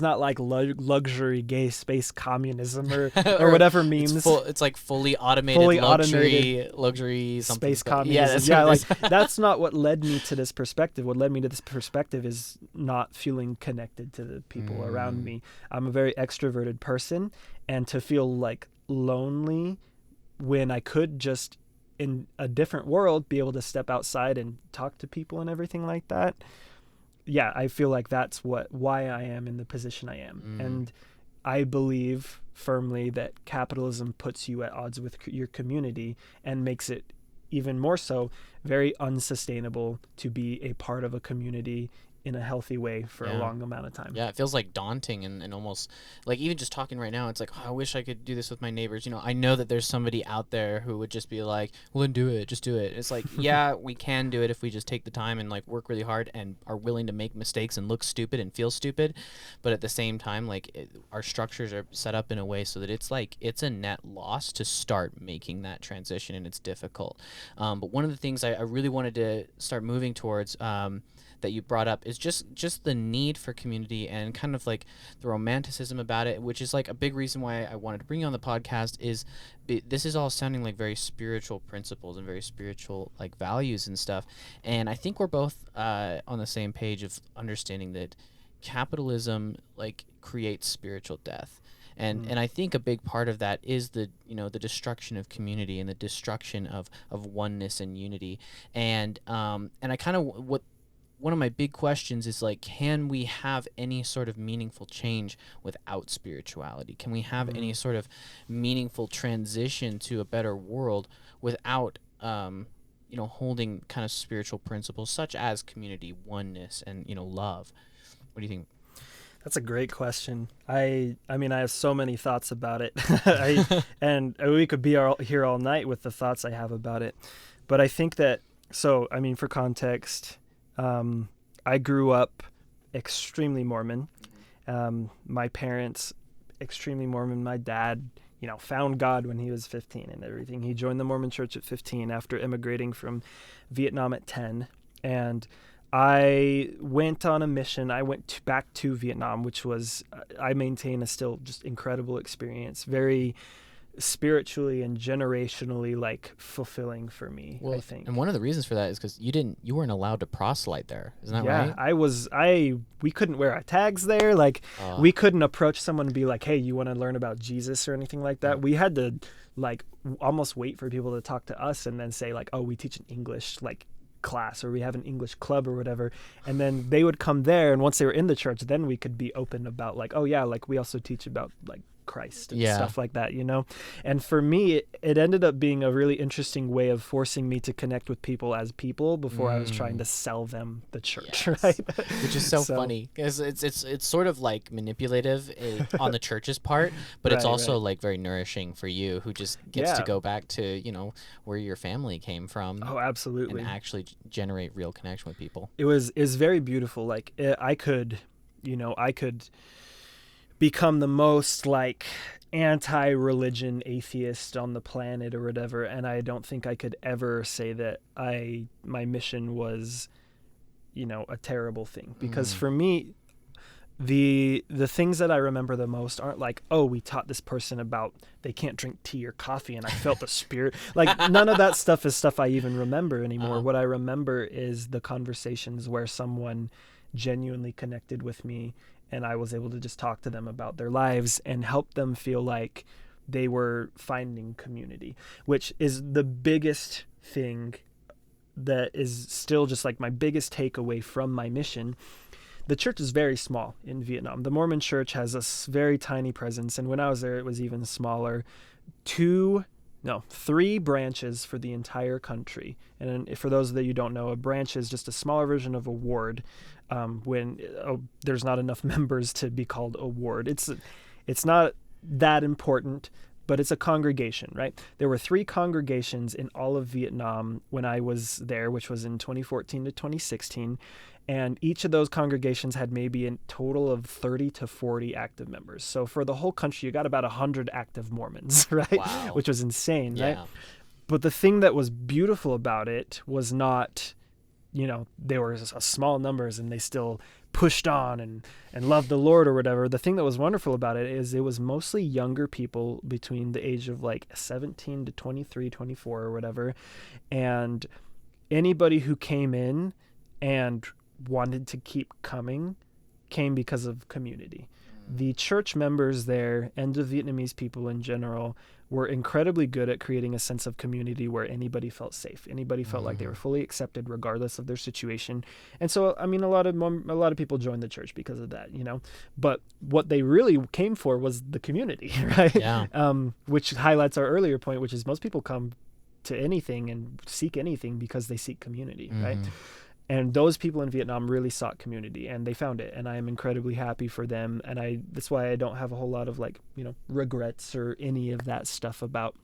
like luxury gay space communism or whatever memes. It's like fully automated luxury something space communism. Like that's not what led me to this perspective. What led me to this perspective is not feeling connected to the people around me. I'm a very extroverted person, and to feel like lonely when I could just in a different world be able to step outside and talk to people and everything like that. Yeah, I feel like that's why I am in the position I am. And I believe firmly that capitalism puts you at odds with your community and makes it even more so very unsustainable to be a part of a community in a healthy way for a long amount of time. Yeah, it feels like daunting and almost like even just talking right now, it's like, oh, I wish I could do this with my neighbors. You know, I know that there's somebody out there who would just be like, well, then do it, just do it. It's like, yeah, we can do it if we just take the time and like work really hard and are willing to make mistakes and look stupid and feel stupid. But at the same time, like our structures are set up in a way so that it's like, it's a net loss to start making that transition, and it's difficult. But one of the things I really wanted to start moving towards, that you brought up, is just the need for community and kind of like the romanticism about it, which is like a big reason why I wanted to bring you on the podcast. Is this is all sounding like very spiritual principles and very spiritual like values and stuff, and I think we're both on the same page of understanding that capitalism like creates spiritual death. And I think a big part of that is the destruction of community and the destruction of oneness and unity. And I kind of one of my big questions is like, can we have any sort of meaningful change without spirituality? Can we have any sort of meaningful transition to a better world without holding kind of spiritual principles such as community, oneness, and love? What do you think? That's a great question. I mean, I have so many thoughts about it, and we could be here all night with the thoughts I have about it. But I think that, for context, I grew up extremely Mormon. My parents, extremely Mormon. My dad, found God when he was 15 and everything. He joined the Mormon church at 15 after immigrating from Vietnam at 10. And I went on a mission. I went back to Vietnam, which was, I maintain a still just incredible experience. Very spiritually and generationally like fulfilling for me, I think. And one of the reasons for that is because you weren't allowed to proselyte there. Isn't that right? Yeah, we couldn't wear our tags there. Like we couldn't approach someone and be like, hey, you want to learn about Jesus or anything like that. We had to like almost wait for people to talk to us and then say like, oh, we teach an English like class, or we have an English club or whatever, and then they would come there, and once they were in the church, then we could be open about like, oh yeah, like we also teach about like Christ and stuff like that, And for me, it ended up being a really interesting way of forcing me to connect with people as people before I was trying to sell them the church, right? Which is so funny, because it's sort of like manipulative on the church's part, but it's also like very nourishing for you, who just gets to go back to where your family came from. Oh, absolutely. And actually generate real connection with people. It was very beautiful. Like I could become the most like anti-religion atheist on the planet or whatever, and I don't think I could ever say that my mission was a terrible thing, because for me the things that I remember the most aren't like, oh, we taught this person about they can't drink tea or coffee and I felt the spirit. Like none of that stuff is stuff I even remember anymore. What I remember is the conversations where someone genuinely connected with me, and I was able to just talk to them about their lives and help them feel like they were finding community, which is the biggest thing that is still just like my biggest takeaway from my mission. The church is very small in Vietnam. The Mormon church has a very tiny presence, and when I was there, it was even smaller. 3 branches for the entire country. And for those that you don't know, a branch is just a smaller version of a ward. When there's not enough members to be called a ward. It's not that important, but it's a congregation, right? There were 3 congregations in all of Vietnam when I was there, which was in 2014 to 2016. And each of those congregations had maybe a total of 30 to 40 active members. So for the whole country, you got about 100 active Mormons, right? Wow. Which was insane, right? But the thing that was beautiful about it was not, they were small numbers and they still pushed on and loved the Lord or whatever. The thing that was wonderful about it is it was mostly younger people between the age of like 17 to 23, 24 or whatever. And anybody who came in and wanted to keep coming came because of community. The church members there and the Vietnamese people in general were incredibly good at creating a sense of community where anybody felt safe. Anybody felt like they were fully accepted regardless of their situation. And so, I mean, a lot of people joined the church because of that, But what they really came for was the community, right? Yeah. Which highlights our earlier point, which is most people come to anything and seek anything because they seek community, right? And those people in Vietnam really sought community, and they found it, and I am incredibly happy for them. And that's why I don't have a whole lot of regrets or any of that stuff about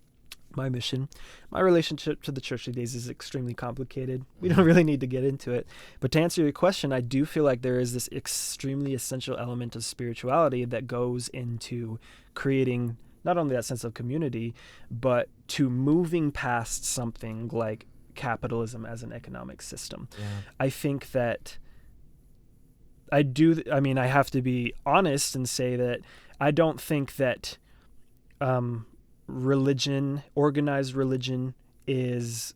my mission. My relationship to the church these days is extremely complicated. We don't really need to get into it. But to answer your question, I do feel like there is this extremely essential element of spirituality that goes into creating not only that sense of community, but to moving past something like capitalism as an economic system. Yeah. I think that I have to be honest and say that I don't think that organized religion is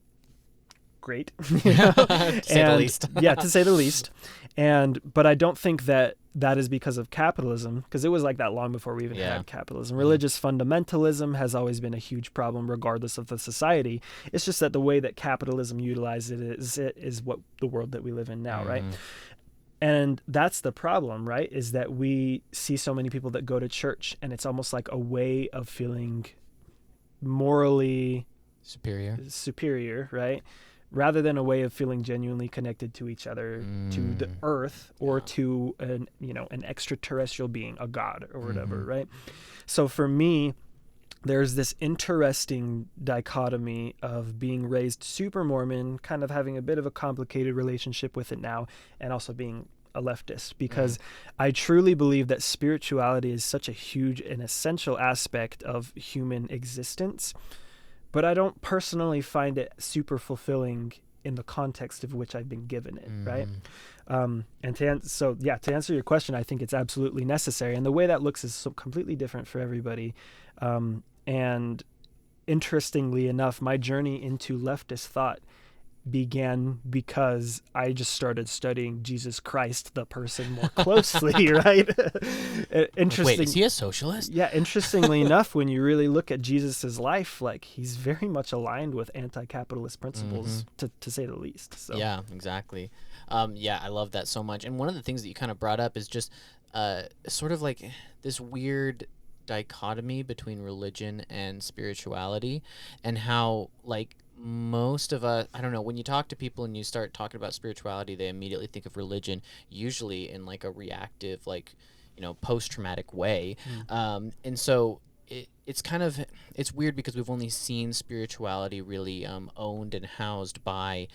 great. To say the least. Yeah, to say the least. But I don't think that is because of capitalism, because it was like that long before we even had capitalism. Religious fundamentalism has always been a huge problem regardless of the society. It's just that the way that capitalism utilizes it is what the world that we live in now, right? And that's the problem, right? Is that we see so many people that go to church, and it's almost like a way of feeling morally superior, right? Rather than a way of feeling genuinely connected to each other, to the earth, or to an extraterrestrial being, a god or whatever, right? So for me, there's this interesting dichotomy of being raised super Mormon, kind of having a bit of a complicated relationship with it now, and also being a leftist, because I truly believe that spirituality is such a huge and essential aspect of human existence, but I don't personally find it super fulfilling in the context of which I've been given it, right? And to answer your question, I think it's absolutely necessary, and the way that looks is so completely different for everybody. And interestingly enough, my journey into leftist thought began because I just started studying Jesus Christ, the person, more closely, right? Wait, is he a socialist? Yeah, interestingly enough, when you really look at Jesus's life, like, he's very much aligned with anti-capitalist principles, to say the least. So. Yeah, exactly. I love that so much. And one of the things that you kind of brought up is just sort of like this weird dichotomy between religion and spirituality, and how, like, most of us, I don't know, when you talk to people and you start talking about spirituality, they immediately think of religion, usually in like a reactive, like, post-traumatic way. And so it's weird because we've only seen spirituality really owned and housed by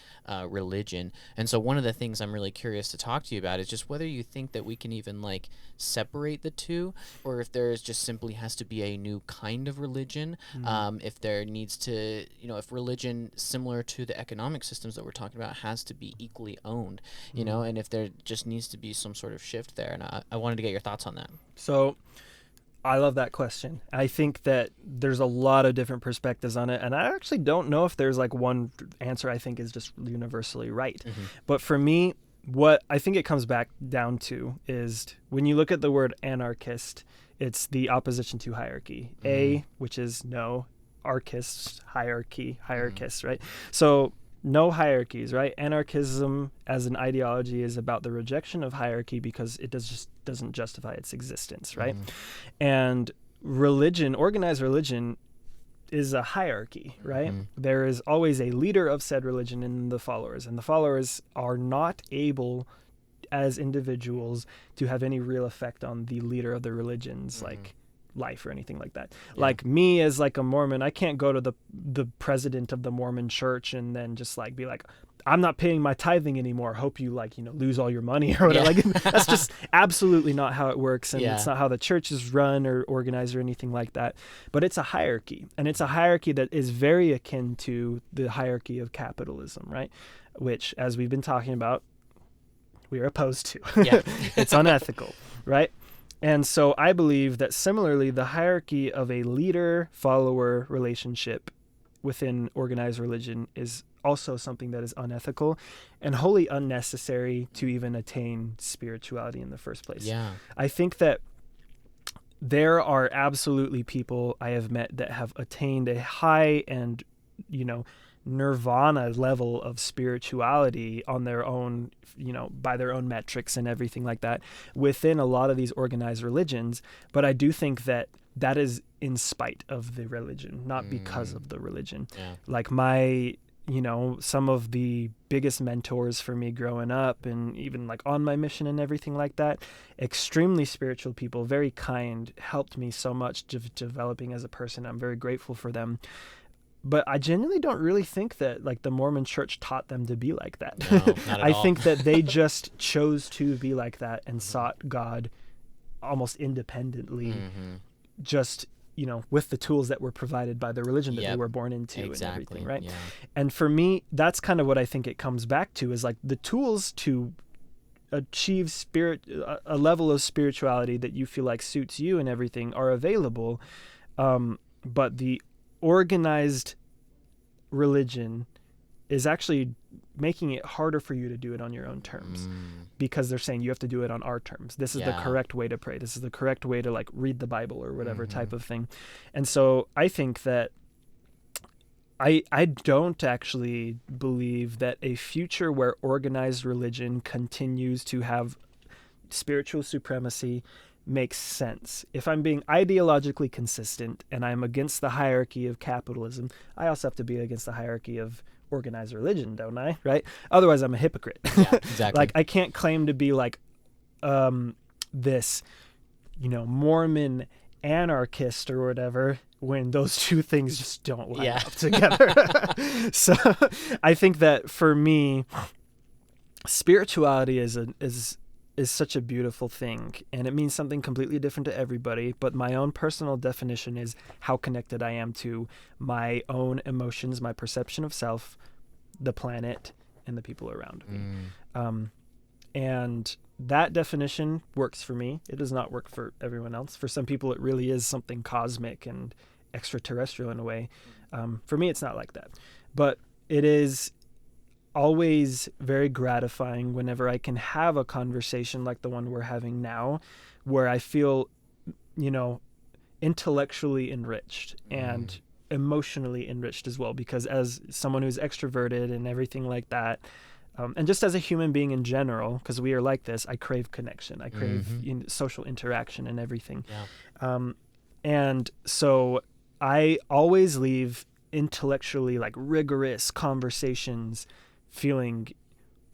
religion. And so one of the things I'm really curious to talk to you about is just whether you think that we can even like separate the two, or if there's just simply has to be a new kind of religion. If there needs to, if religion, similar to the economic systems that we're talking about, has to be equally owned, and if there just needs to be some sort of shift there. And I wanted to get your thoughts on that. So I love that question. I think that there's a lot of different perspectives on it, and I actually don't know if there's like one answer I think is just universally right. But for me, what I think it comes back down to is when you look at the word anarchist, it's the opposition to hierarchy. Which is no, archists, hierarchists, right? So no hierarchies, right? Anarchism as an ideology is about the rejection of hierarchy because it doesn't justify its existence, right? And religion, organized religion, is a hierarchy, right? There is always a leader of said religion and the followers are not able as individuals to have any real effect on the leader of the religion's like life or anything like that. Like me as like a Mormon, I can't go to the president of the Mormon church and then just like be like, I'm not paying my tithing anymore. Hope you lose all your money or whatever. Like that's just absolutely not how it works, and it's not how the church is run or organized or anything like that. But it's a hierarchy, and it's a hierarchy that is very akin to the hierarchy of capitalism, right? Which, as we've been talking about, we are opposed to. It's unethical, right? And so I believe that similarly, the hierarchy of a leader-follower relationship within organized religion is also something that is unethical and wholly unnecessary to even attain spirituality in the first place. I think that there are absolutely people I have met that have attained a high and, nirvana level of spirituality on their own, by their own metrics and everything like that within a lot of these organized religions. But I do think that is in spite of the religion, not because of the religion. Like my some of the biggest mentors for me growing up, and even like on my mission and everything like that, extremely spiritual people, very kind, helped me so much developing as a person. I'm very grateful for them. But I genuinely don't really think that like the Mormon church taught them to be like that. No, not at I all. think that they just chose to be like that and sought God almost independently, just, with the tools that were provided by the religion that they were born into and everything, right? Yeah. And for me, that's kind of what I think it comes back to, is like the tools to achieve a level of spirituality that you feel like suits you and everything are available. But the organized religion is actually making it harder for you to do it on your own terms, because they're saying you have to do it on our terms. This is the correct way to pray. This is the correct way to like read the Bible or whatever type of thing. And so I think that I don't actually believe that a future where organized religion continues to have spiritual supremacy makes sense. If I'm being ideologically consistent and I'm against the hierarchy of capitalism, I also have to be against the hierarchy of organized religion, don't I? Right? Otherwise, I'm a hypocrite. Yeah, exactly. Like, I can't claim to be like this, Mormon anarchist or whatever, when those two things just don't line up together. So I think that for me, spirituality is such a beautiful thing, and it means something completely different to everybody. But my own personal definition is how connected I am to my own emotions, my perception of self, the planet, and the people around me. And that definition works for me. It does not work for everyone else. For some people, it really is something cosmic and extraterrestrial in a way. For me, it's not like that. But it is always very gratifying whenever I can have a conversation like the one we're having now, where I feel, intellectually enriched and emotionally enriched as well, because as someone who's extroverted and everything like that, and just as a human being in general, because we are like this, I crave connection. I crave social interaction and everything. And so I always leave intellectually like rigorous conversations feeling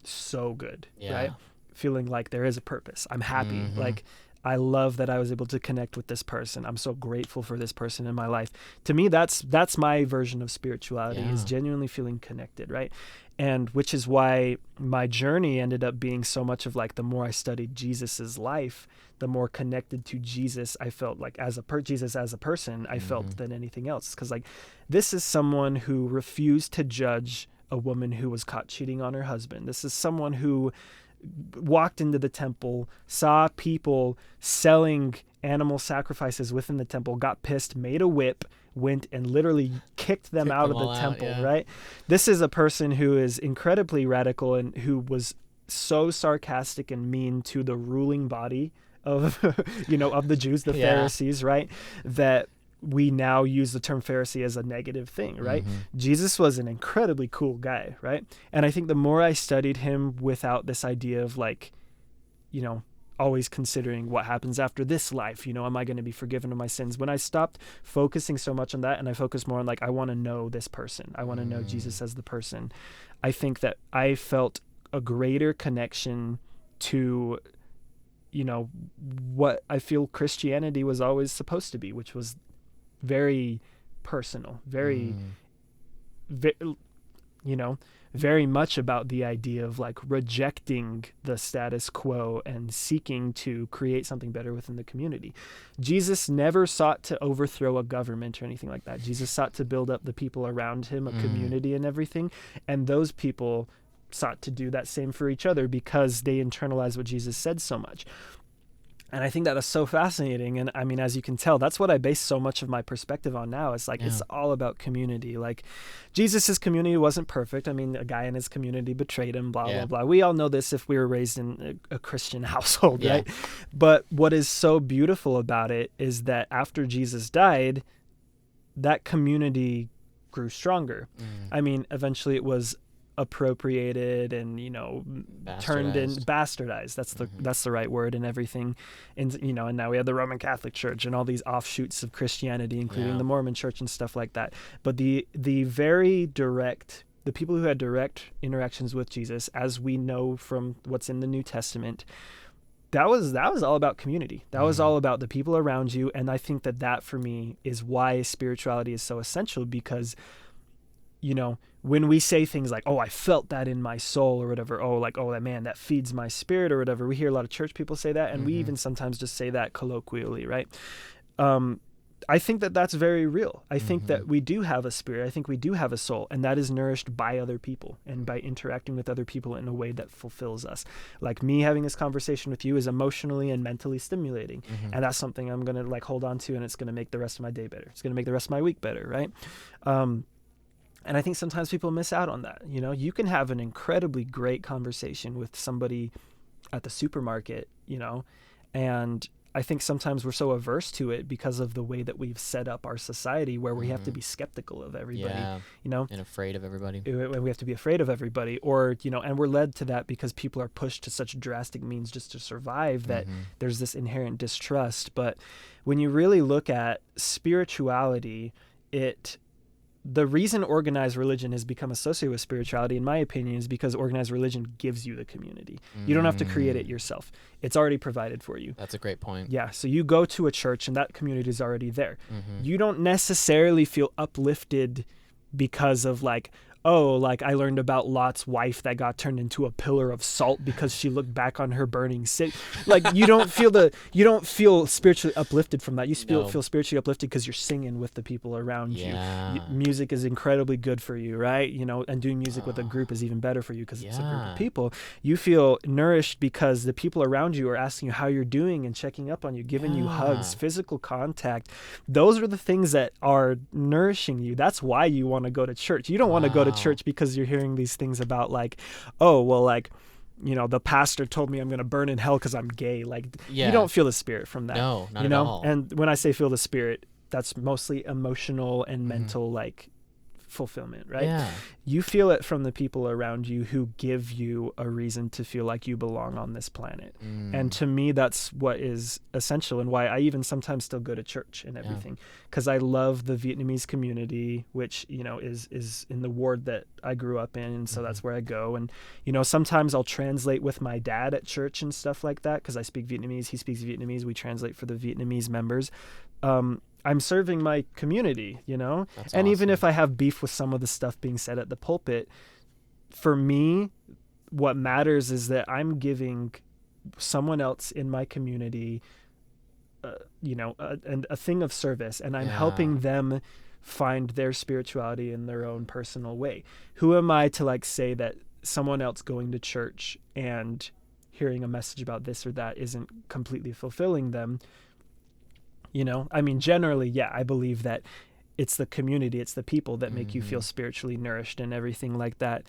so good, right? Feeling like there is a purpose. I'm happy. Like, I love that I was able to connect with this person. I'm so grateful for this person in my life. To me, that's my version of spirituality, is genuinely feeling connected, right? And which is why my journey ended up being so much of like, the more I studied Jesus's life, the more connected to Jesus I felt, like Jesus as a person I felt, than anything else. Because like, this is someone who refused to judge a woman who was caught cheating on her husband. This is someone who walked into the temple, saw people selling animal sacrifices within the temple, got pissed, made a whip, went and literally kicked them out of the temple, right? This is a person who is incredibly radical and who was so sarcastic and mean to the ruling body of, of the Jews, the Pharisees, right? That we now use the term Pharisee as a negative thing, right? Jesus was an incredibly cool guy, right? And I think the more I studied him without this idea of like, always considering what happens after this life, am I going to be forgiven of my sins? When I stopped focusing so much on that and I focused more on like, I want to know this person. I want to know Jesus as the person. I think that I felt a greater connection to, what I feel Christianity was always supposed to be, which was very personal, very much about the idea of like rejecting the status quo and seeking to create something better within the community. Jesus never sought to overthrow a government or anything like that. Jesus sought to build up the people around him, a community and everything. And those people sought to do that same for each other because they internalized what Jesus said so much. And I think that is so fascinating. And I mean, as you can tell, that's what I base so much of my perspective on now. It's like, it's all about community. Like, Jesus's community wasn't perfect. I mean, a guy in his community betrayed him, blah, blah, blah. We all know this if we were raised in a Christian household, right? But what is so beautiful about it is that after Jesus died, that community grew stronger. I mean, eventually it was appropriated and turned in bastardized. That's the right word and everything. And and now we have the Roman Catholic Church and all these offshoots of Christianity, including the Mormon Church and stuff like that. But the very direct the people who had direct interactions with Jesus, as we know from what's in the New Testament, that was all about community. That was all about the people around you. And I think that for me is why spirituality is so essential, because, you know, when we say things like, oh, I felt that in my soul or whatever, oh, like, oh, that man, that feeds my spirit or whatever, we hear a lot of church people say that, and we even sometimes just say that colloquially, right? I think that's very real. I think that we do have a spirit. I think we do have a soul, and that is nourished by other people and by interacting with other people in a way that fulfills us. Like me having this conversation with you is emotionally and mentally stimulating, and that's something I'm going to like hold on to, and it's going to make the rest of my day better. It's going to make the rest of my week better, right? And I think sometimes people miss out on that. You know, you can have an incredibly great conversation with somebody at the supermarket, you know, and I think sometimes we're so averse to it because of the way that we've set up our society, where we have to be skeptical of everybody, you know, and afraid of everybody. We have to be afraid of everybody, or, you know, and we're led to that because people are pushed to such drastic means just to survive that there's this inherent distrust. But when you really look at spirituality, the reason organized religion has become associated with spirituality, in my opinion, is because organized religion gives you the community. You don't have to create it yourself. It's already provided for you. That's a great point. Yeah. So you go to a church and that community is already there. You don't necessarily feel uplifted because of like, oh, like I learned about Lot's wife that got turned into a pillar of salt because she looked back on her burning city. Like you don't feel spiritually uplifted from that. You feel spiritually uplifted because you're singing with the people around you. Music is incredibly good for you, right? You know, and doing music with a group is even better for you because it's a group of people. You feel nourished because the people around you are asking you how you're doing and checking up on you, giving you hugs, physical contact. Those are the things that are nourishing you. That's why you want to go to church. You don't want to go to church because you're hearing these things about like, oh, well, like, you know, the pastor told me I'm going to burn in hell because I'm gay. Like, you don't feel the spirit from that. No, not at all. And when I say feel the spirit, that's mostly emotional and mental, like, fulfillment, right? Yeah. You feel it from the people around you who give you a reason to feel like you belong on this planet. And to me, that's what is essential, and why I even sometimes still go to church and everything, because I love the Vietnamese community, which, you know, is in the ward that I grew up in, and so that's where I go. And, you know, sometimes I'll translate with my dad at church and stuff like that, because I speak Vietnamese, he speaks Vietnamese, we translate for the Vietnamese members. I'm serving my community, you know? That's and awesome. Even if I have beef with some of the stuff being said at the pulpit, for me, what matters is that I'm giving someone else in my community, you know, a thing of service, and I'm helping them find their spirituality in their own personal way. Who am I to like say that someone else going to church and hearing a message about this or that isn't completely fulfilling them? You know, I mean, generally, I believe that it's the community, it's the people that make you feel spiritually nourished and everything like that.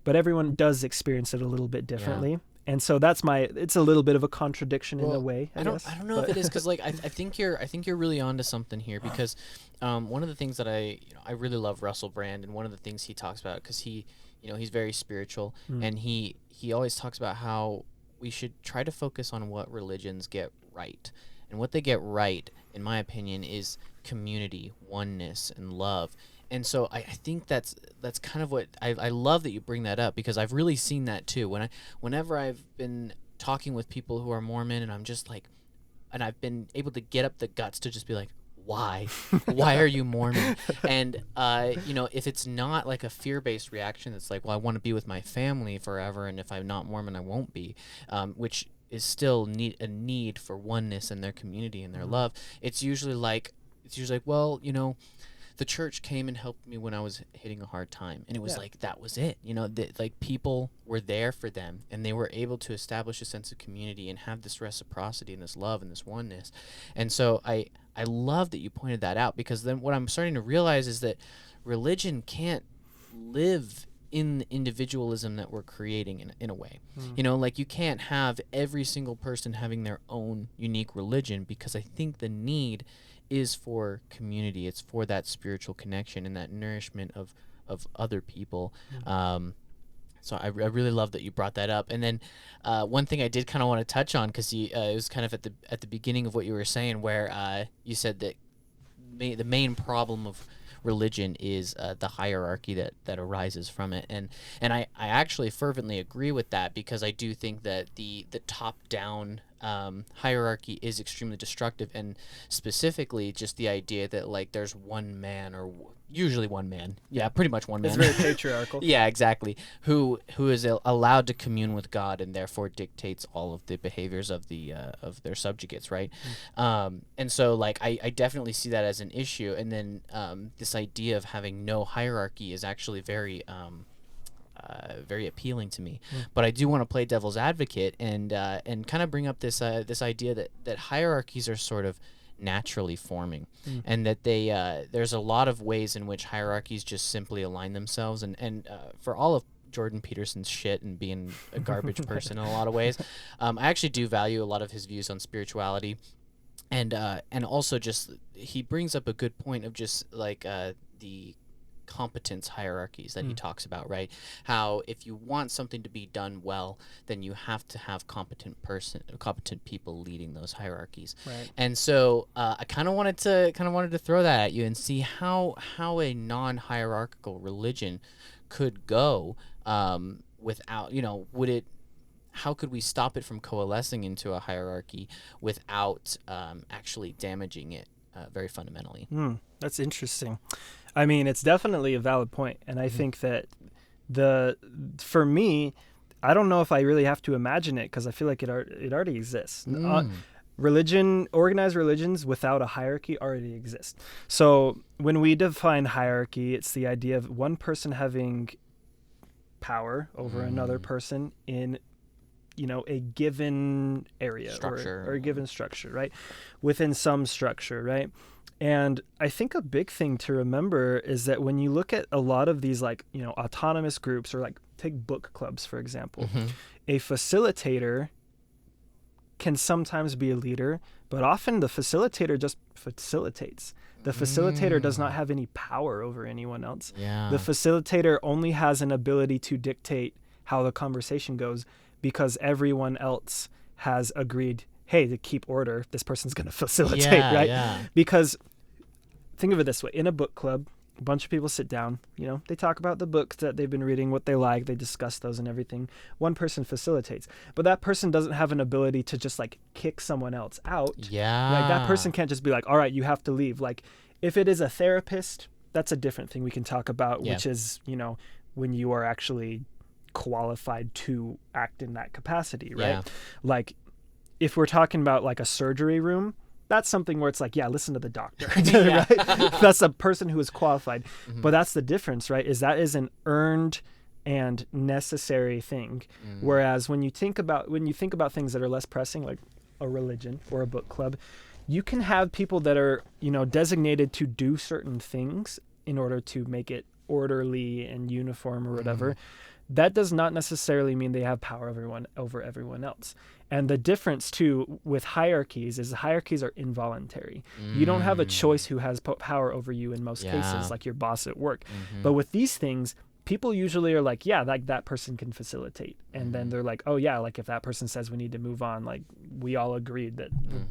But everyone does experience it a little bit differently. And so it's a little bit of a contradiction in a way. I don't know if it is, because like I think you're really onto something here, because one of the things that I really love Russell Brand, and one of the things he talks about, because he's very spiritual, and he always talks about how we should try to focus on what religions get right. And what they get right, in my opinion, is community, oneness, and love. And so I think that's kind of what I love that you bring that up, because I've really seen that too. Whenever I've been talking with people who are Mormon, and I'm just like, and I've been able to get up the guts to just be like, why are you Mormon? And you know, if it's not like a fear-based reaction, it's like, well, I want to be with my family forever, and if I'm not Mormon, I won't be, which is still a need for oneness in their community and their love. It's usually like, well, you know, the church came and helped me when I was hitting a hard time, and it was like, that was it. You know, like people were there for them, and they were able to establish a sense of community and have this reciprocity and this love and this oneness. And so I love that you pointed that out, because then what I'm starting to realize is that religion can't live in the individualism that we're creating in a way. You know, like you can't have every single person having their own unique religion, because I think the need is for community. It's for that spiritual connection and that nourishment of other people. So I really love that you brought that up. And then one thing I did kind of want to touch on, because it was kind of at the beginning of what you were saying, where you said that the main problem of religion is the hierarchy that arises from it. And I actually fervently agree with that, because I do think that the top-down hierarchy is extremely destructive, and specifically just the idea that like there's one man, or usually one man, pretty much one man. It's very patriarchal. Yeah, exactly. Who is allowed to commune with God, and therefore dictates all of the behaviors of their subjugates, right? And so like I definitely see that as an issue. And then this idea of having no hierarchy is actually very very appealing to me. But I do want to play devil's advocate and kind of bring up this idea that hierarchies are sort of naturally forming, and that there's a lot of ways in which hierarchies just simply align themselves, and for all of Jordan Peterson's shit and being a garbage person in a lot of ways, I actually do value a lot of his views on spirituality, and also just he brings up a good point of just like the competence hierarchies that he talks about, right? How if you want something to be done well, then you have to have competent people leading those hierarchies. Right. And so I kind of wanted to throw that at you and see how a non-hierarchical religion could go without, how could we stop it from coalescing into a hierarchy without actually damaging it very fundamentally? That's interesting. I mean, it's definitely a valid point, and I think that for me, I don't know if I really have to imagine it, because I feel like it already exists. Organized religions without a hierarchy already exist. So when we define hierarchy, it's the idea of one person having power over another person in a given area or a given structure, right? Within some structure, right? And I think a big thing to remember is that when you look at a lot of these autonomous groups, or like take book clubs, for example, a facilitator can sometimes be a leader, but often the facilitator just facilitates. The facilitator does not have any power over anyone else. Yeah. The facilitator only has an ability to dictate how the conversation goes, because everyone else has agreed, hey, to keep order, this person's going to facilitate, right? Yeah. Because think of it this way. In a book club, a bunch of people sit down, they talk about the books that they've been reading, what they like, they discuss those and everything. One person facilitates, but that person doesn't have an ability to just like kick someone else out. Yeah. Like that person can't just be like, all right, you have to leave. Like if it is a therapist, that's a different thing we can talk about, which is, when you are actually qualified to act in that capacity, right? Yeah. Like if we're talking about like a surgery room, that's something where it's like, yeah, listen to the doctor, Yeah. right? That's a person who is qualified. But that's the difference, right? Is that is an earned and necessary thing. Whereas when you think about things that are less pressing, like a religion or a book club, you can have people that are, designated to do certain things in order to make it orderly and uniform or whatever. That does not necessarily mean they have power over everyone else. And the difference too with hierarchies is hierarchies are involuntary. You don't have a choice who has power over you in most cases, like your boss at work. But with these things, people usually are like, yeah, like that person can facilitate. And then they're like, oh yeah, like if that person says we need to move on, like we all agreed that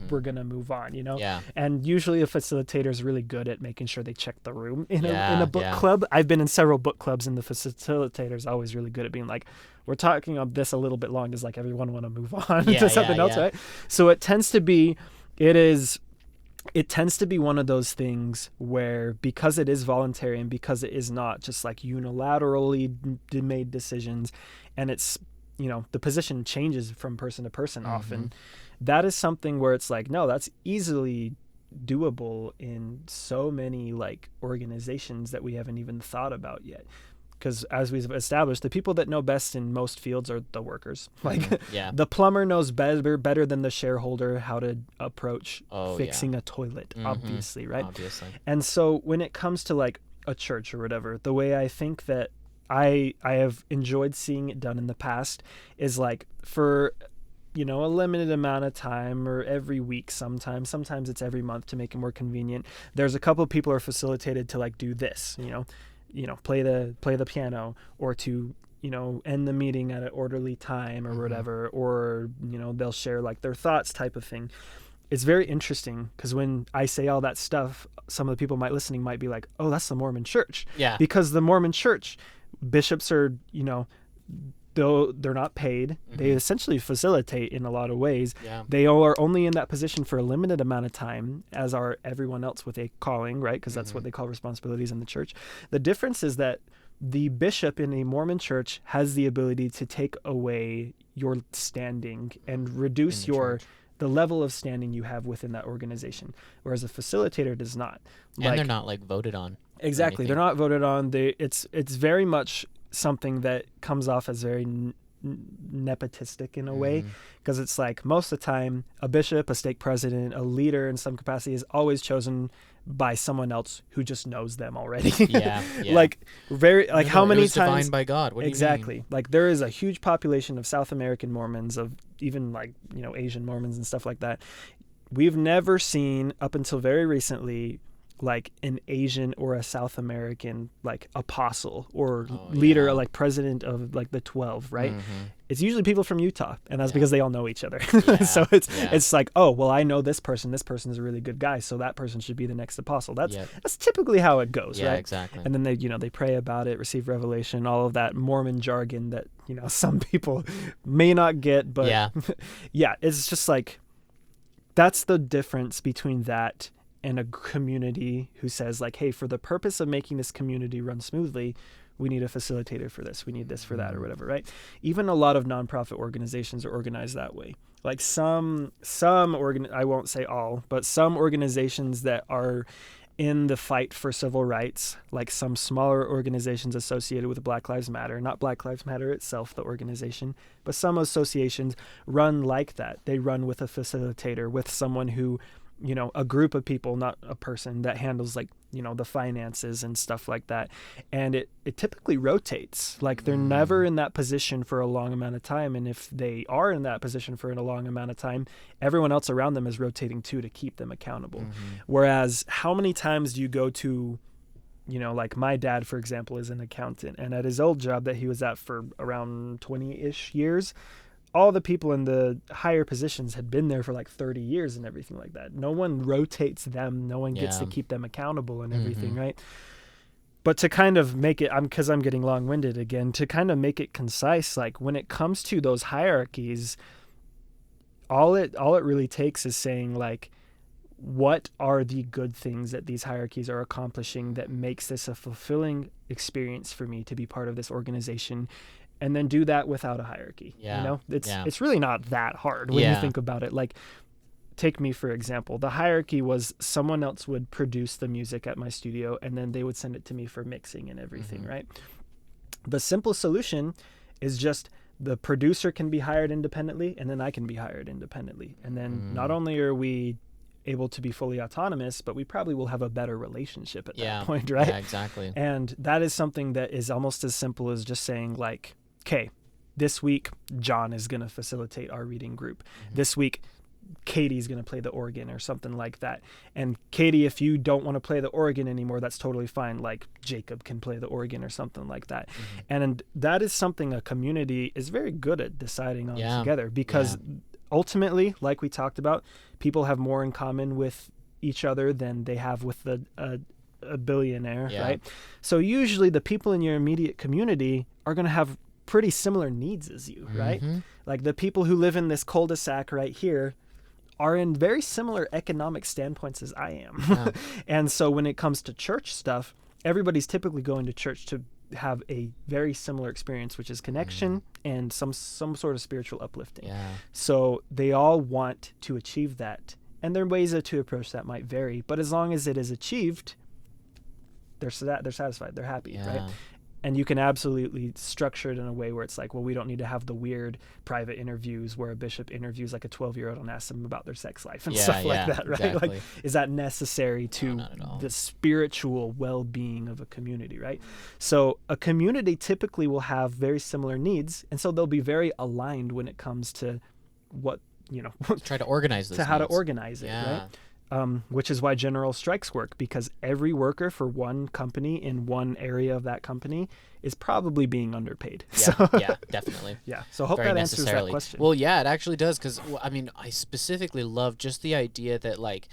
we're going to move on, Yeah. And usually a facilitator is really good at making sure they check the room in a book club. I've been in several book clubs, and the facilitator is always really good at being like, we're talking on this a little bit long. Does like everyone want to move on to something else, right? So it tends to be one of those things where, because it is voluntary and because it is not just like unilaterally made decisions, and it's, the position changes from person to person often, that is something where it's like, no, that's easily doable in so many like organizations that we haven't even thought about yet. Because as we've established, the people that know best in most fields are the workers. Like the plumber knows better than the shareholder how to approach fixing a toilet, obviously, right? Obviously. And so when it comes to like a church or whatever, the way I think that I have enjoyed seeing it done in the past is like for a limited amount of time, or every week sometimes it's every month to make it more convenient. There's a couple of people who are facilitated to like do this, play the piano, or to end the meeting at an orderly time or whatever, or they'll share like their thoughts type of thing. it's very interesting because when I say all that stuff, some of the people listening might be like, oh, that's the Mormon church. Yeah. Because the Mormon church, bishops are, though they're not paid, they essentially facilitate in a lot of ways. Yeah. They are only in that position for a limited amount of time, as are everyone else with a calling, right? Because that's what they call responsibilities in the church. The difference is that the bishop in a Mormon church has the ability to take away your standing and reduce the level of standing you have within that organization, whereas a facilitator does not. And they're not voted on. Exactly, they're not voted on. It's very much something that comes off as very nepotistic in a way, because it's like most of the time a bishop, a stake president, a leader in some capacity is always chosen by someone else who just knows them already. Like how many times defined by God? What do exactly you mean? like there is a huge population of South American Mormons, of even Asian Mormons and stuff like that. We've never seen up until very recently like an Asian or a South American like apostle or leader, like president of like the 12, right? It's usually people from Utah, and that's because they all know each other. So it's like, oh, well, I know this person is a really good guy, so that person should be the next apostle. That's typically how it goes, right? Exactly. And then they pray about it, receive revelation, all of that Mormon jargon that some people may not get, but it's just like that's the difference between that and a community who says like, hey, for the purpose of making this community run smoothly, we need a facilitator for this, we need this for that, or whatever, right? Even a lot of nonprofit organizations are organized that way. Like I won't say all, but some organizations that are in the fight for civil rights, like some smaller organizations associated with Black Lives Matter, not Black Lives Matter itself, the organization, but some associations run like that. They run with a facilitator, with someone who, a group of people, not a person, that handles like, the finances and stuff like that. And it typically rotates. Like they're never in that position for a long amount of time. And if they are in that position for a long amount of time, everyone else around them is rotating too to keep them accountable. Whereas how many times do you go to, like my dad, for example, is an accountant, and at his old job that he was at for around 20-ish years, all the people in the higher positions had been there for like 30 years and everything like that. No one rotates them. No one gets to keep them accountable and everything, right? But to kind of make it, because I'm getting long-winded again, to kind of make it concise, like when it comes to those hierarchies, all it really takes is saying like, what are the good things that these hierarchies are accomplishing that makes this a fulfilling experience for me to be part of this organization? And then do that without a hierarchy. It's really not that hard when you think about it. Like, take me for example. The hierarchy was someone else would produce the music at my studio, and then they would send it to me for mixing and everything, right? The simple solution is just the producer can be hired independently, and then I can be hired independently. And then not only are we able to be fully autonomous, but we probably will have a better relationship at that point, right? Yeah, exactly. And that is something that is almost as simple as just saying like, okay, this week John is going to facilitate our reading group. This week Katie's going to play the organ or something like that. And Katie, if you don't want to play the organ anymore, that's totally fine. Like Jacob can play the organ or something like that. And that is something a community is very good at deciding on together, because ultimately, like we talked about, people have more in common with each other than they have with a billionaire, right? So usually the people in your immediate community are going to have pretty similar needs as you, right? Like the people who live in this cul-de-sac right here are in very similar economic standpoints as I am. And so when it comes to church stuff, everybody's typically going to church to have a very similar experience, which is connection and some sort of spiritual uplifting. So they all want to achieve that. And their ways to approach that might vary, but as long as it is achieved, they're satisfied, they're happy, right? And you can absolutely structure it in a way where it's like, well, we don't need to have the weird private interviews where a bishop interviews like a 12-year-old and asks them about their sex life and stuff like that, right? Exactly. Like, is that necessary to the spiritual well-being of a community, right? So a community typically will have very similar needs, and so they'll be very aligned when it comes to what, try to organize this to how to organize it, right? which is why general strikes work, because every worker for one company in one area of that company is probably being underpaid. Yeah, So, yeah, definitely. yeah. So hope Very that answers that necessarily. question. Well, yeah, it actually does, because I mean, I specifically love just the idea that, like,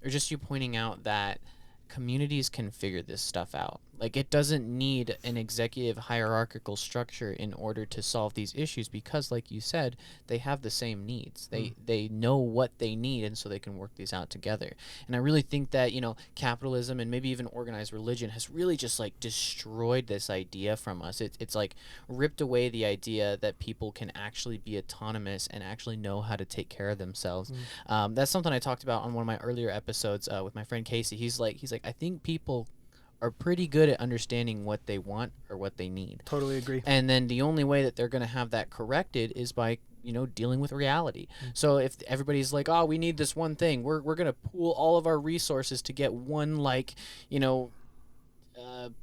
or just you pointing out that communities can figure this stuff out. Like, it doesn't need an executive hierarchical structure in order to solve these issues, because, like you said, they have the same needs. They know what they need, and so they can work these out together. And I really think that, you know, capitalism and maybe even organized religion has really just, like, destroyed this idea from us. It's like ripped away the idea that people can actually be autonomous and actually know how to take care of themselves. That's something I talked about on one of my earlier episodes with my friend Casey. He's like, I think people are pretty good at understanding what they want or what they need. Totally agree. And then the only way that they're going to have that corrected is by, you know, dealing with reality. So if everybody's like, oh, we need this one thing, we're going to pool all of our resources to get one, like, you know,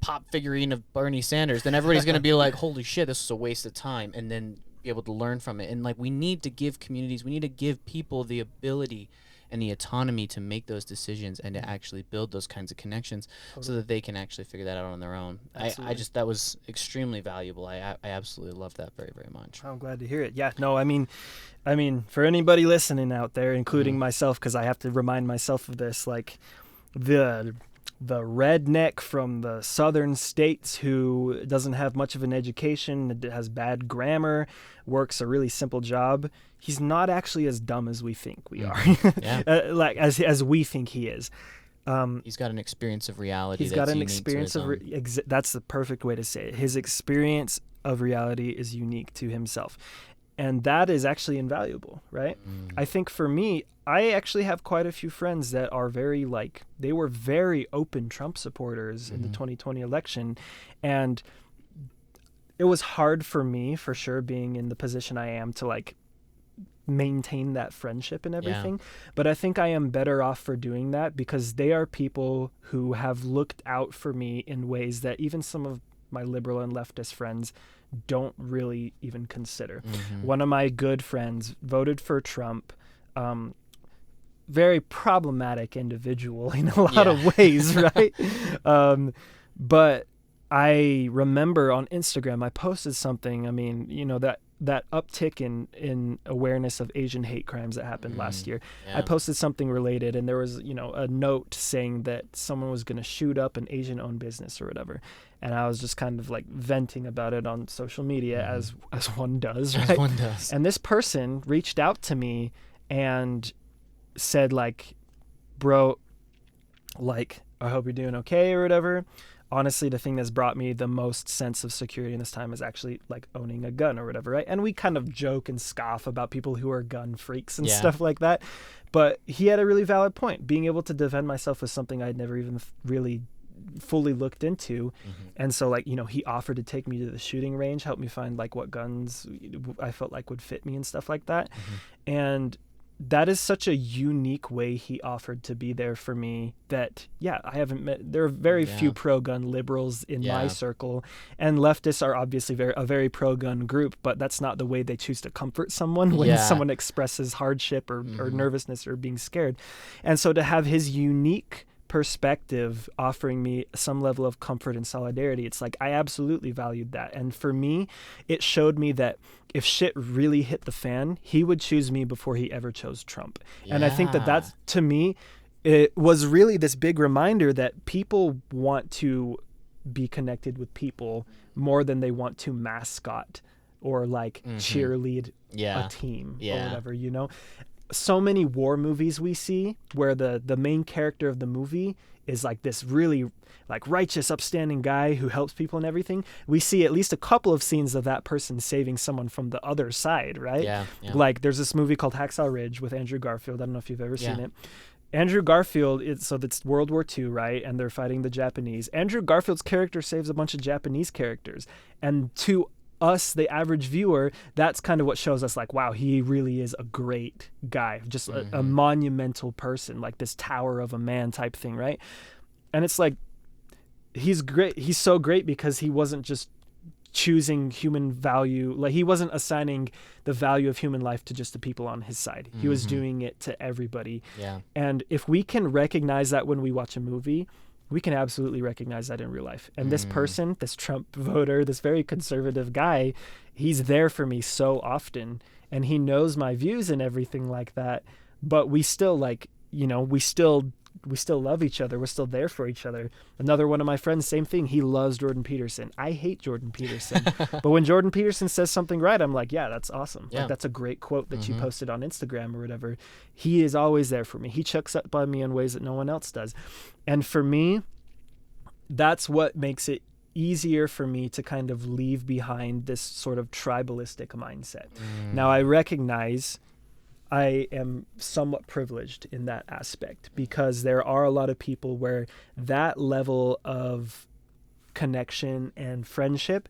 pop figurine of Bernie Sanders, then everybody's going to be like, holy shit, this is a waste of time, and then be able to learn from it. And, like, we need to give communities, we need to give people the ability and the autonomy to make those decisions and to actually build those kinds of connections so that they can actually figure that out on their own. I just, that was extremely valuable. I absolutely love that very, very much. I'm glad to hear it. Yeah, no, I mean, for anybody listening out there, including myself, because I have to remind myself of this, like the redneck from the southern states who doesn't have much of an education, has bad grammar, works a really simple job. He's not actually as dumb as we think we are. Yeah. Like as we think he is. He's got an experience of reality. He's got an experience of that's the perfect way to say it. His experience of reality is unique to himself. And that is actually invaluable, right? I think for me, I actually have quite a few friends that are very, like, they were very open Trump supporters in the 2020 election. And it was hard for me, for sure, being in the position I am, to, like, maintain that friendship and everything. But I think I am better off for doing that, because they are people who have looked out for me in ways that even some of my liberal and leftist friends don't really even consider. One of my good friends voted for Trump. Very problematic individual in a lot of ways, right? But I remember on Instagram, I posted something. I mean, you know, that uptick in awareness of Asian hate crimes that happened last year. I posted something related, and there was, you know, a note saying that someone was going to shoot up an Asian-owned business or whatever. And I was just kind of like venting about it on social media, as one does, right? As one does. And this person reached out to me and said, like, bro, like, I hope you're doing okay or whatever. Honestly, the thing that's brought me the most sense of security in this time is actually, like, owning a gun or whatever, right? And we kind of joke and scoff about people who are gun freaks and stuff like that. But he had a really valid point. Being able to defend myself was something I'd never even really fully looked into. And so, like, you know, he offered to take me to the shooting range, help me find, like, what guns I felt like would fit me and stuff like that. And that is such a unique way he offered to be there for me that, I haven't met, there are very few pro-gun liberals in my circle, and leftists are obviously a very pro-gun group, but that's not the way they choose to comfort someone when someone expresses hardship or nervousness or being scared. And so to have his unique perspective offering me some level of comfort and solidarity, it's like I absolutely valued that. And for me, it showed me that if shit really hit the fan, he would choose me before he ever chose Trump. And I think that that's, to me, it was really this big reminder that people want to be connected with people more than they want to mascot or, like, cheerlead a team or whatever, you know? So many war movies we see where the main character of the movie is, like, this really, like, righteous, upstanding guy who helps people and everything. We see at least a couple of scenes of that person saving someone from the other side, right? Like, there's this movie called Hacksaw Ridge with Andrew Garfield. I don't know if you've ever seen it. Andrew Garfield, so that's World War II, right? And they're fighting the Japanese. Andrew Garfield's character saves a bunch of Japanese characters. And to us, the average viewer, that's kind of what shows us, like, wow, he really is a great guy, just a monumental person, like this tower of a man type thing, right? And it's like, he's great. He's so great because he wasn't just choosing human value. Like, he wasn't assigning the value of human life to just the people on his side. He was doing it to everybody. Yeah. And if we can recognize that when we watch a movie, we can absolutely recognize that in real life. And this person, this Trump voter, this very conservative guy, he's there for me so often, and he knows my views and everything like that. But we still, like, you know, we still love each other. We're still there for each other. Another one of my friends, same thing. He loves Jordan Peterson. I hate Jordan Peterson. But when Jordan Peterson says something right, I'm like, yeah, that's awesome. Yeah. Like, that's a great quote that you posted on Instagram or whatever. He is always there for me. He checks up on me in ways that no one else does. And for me, that's what makes it easier for me to kind of leave behind this sort of tribalistic mindset. Now, I recognize I am somewhat privileged in that aspect, because there are a lot of people where that level of connection and friendship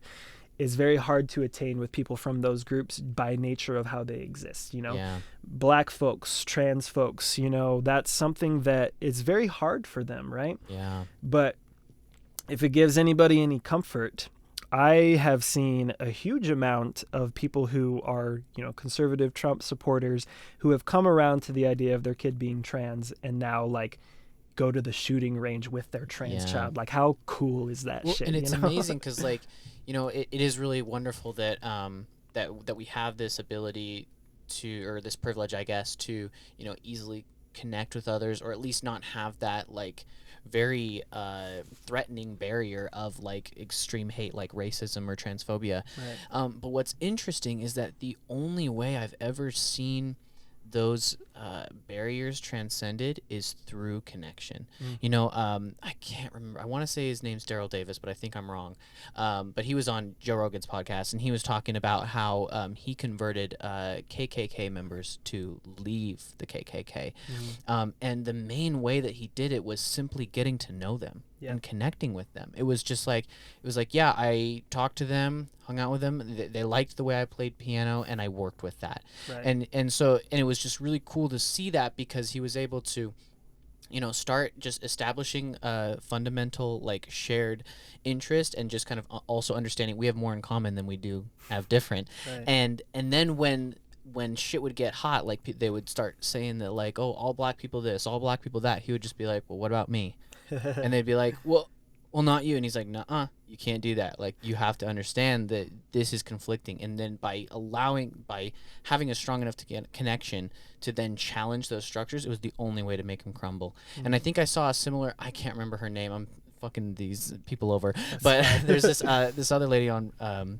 is very hard to attain with people from those groups by nature of how they exist. You know, Yeah. Black folks, trans folks, you know, that's something that is very hard for them, right? Yeah. But if it gives anybody any comfort, I have seen a huge amount of people who are, you know, conservative Trump supporters who have come around to the idea of their kid being trans and now, like, go to the shooting range with their trans child. Like, how cool is that shit? And it's you know? amazing because, like, you know, it is really wonderful that that we have this ability to, or this privilege, I guess, to, you know, easily connect with others, or at least not have that, like, very threatening barrier of, like, extreme hate like racism or transphobia. Right. But what's interesting is that the only way I've ever seen those barriers transcended is through connection. You know, I can't remember. I want to say his name's Daryl Davis, but I think I'm wrong. But he was on Joe Rogan's podcast, and he was talking about how he converted KKK members to leave the KKK. And the main way that he did it was simply getting to know them and connecting with them. It was just like, yeah, I talked to them, hung out with them. They liked the way I played piano, and I worked with that. Right. And so it was just really cool to see that, because he was able to, you know, start just establishing a fundamental, like, shared interest, and just kind of also understanding we have more in common than we do have different. Right. And then when shit would get hot, like, they would start saying that, like, oh, all black people this, all black people that, he would just be like, well, what about me? And they'd be like, well, not you. And he's like, nuh-uh, you can't do that. Like, you have to understand that this is conflicting. And then by having a strong enough connection to then challenge those structures, it was the only way to make them crumble. And I think I saw a similar, I can't remember her name, I'm fucking these people over, but there's this this other lady on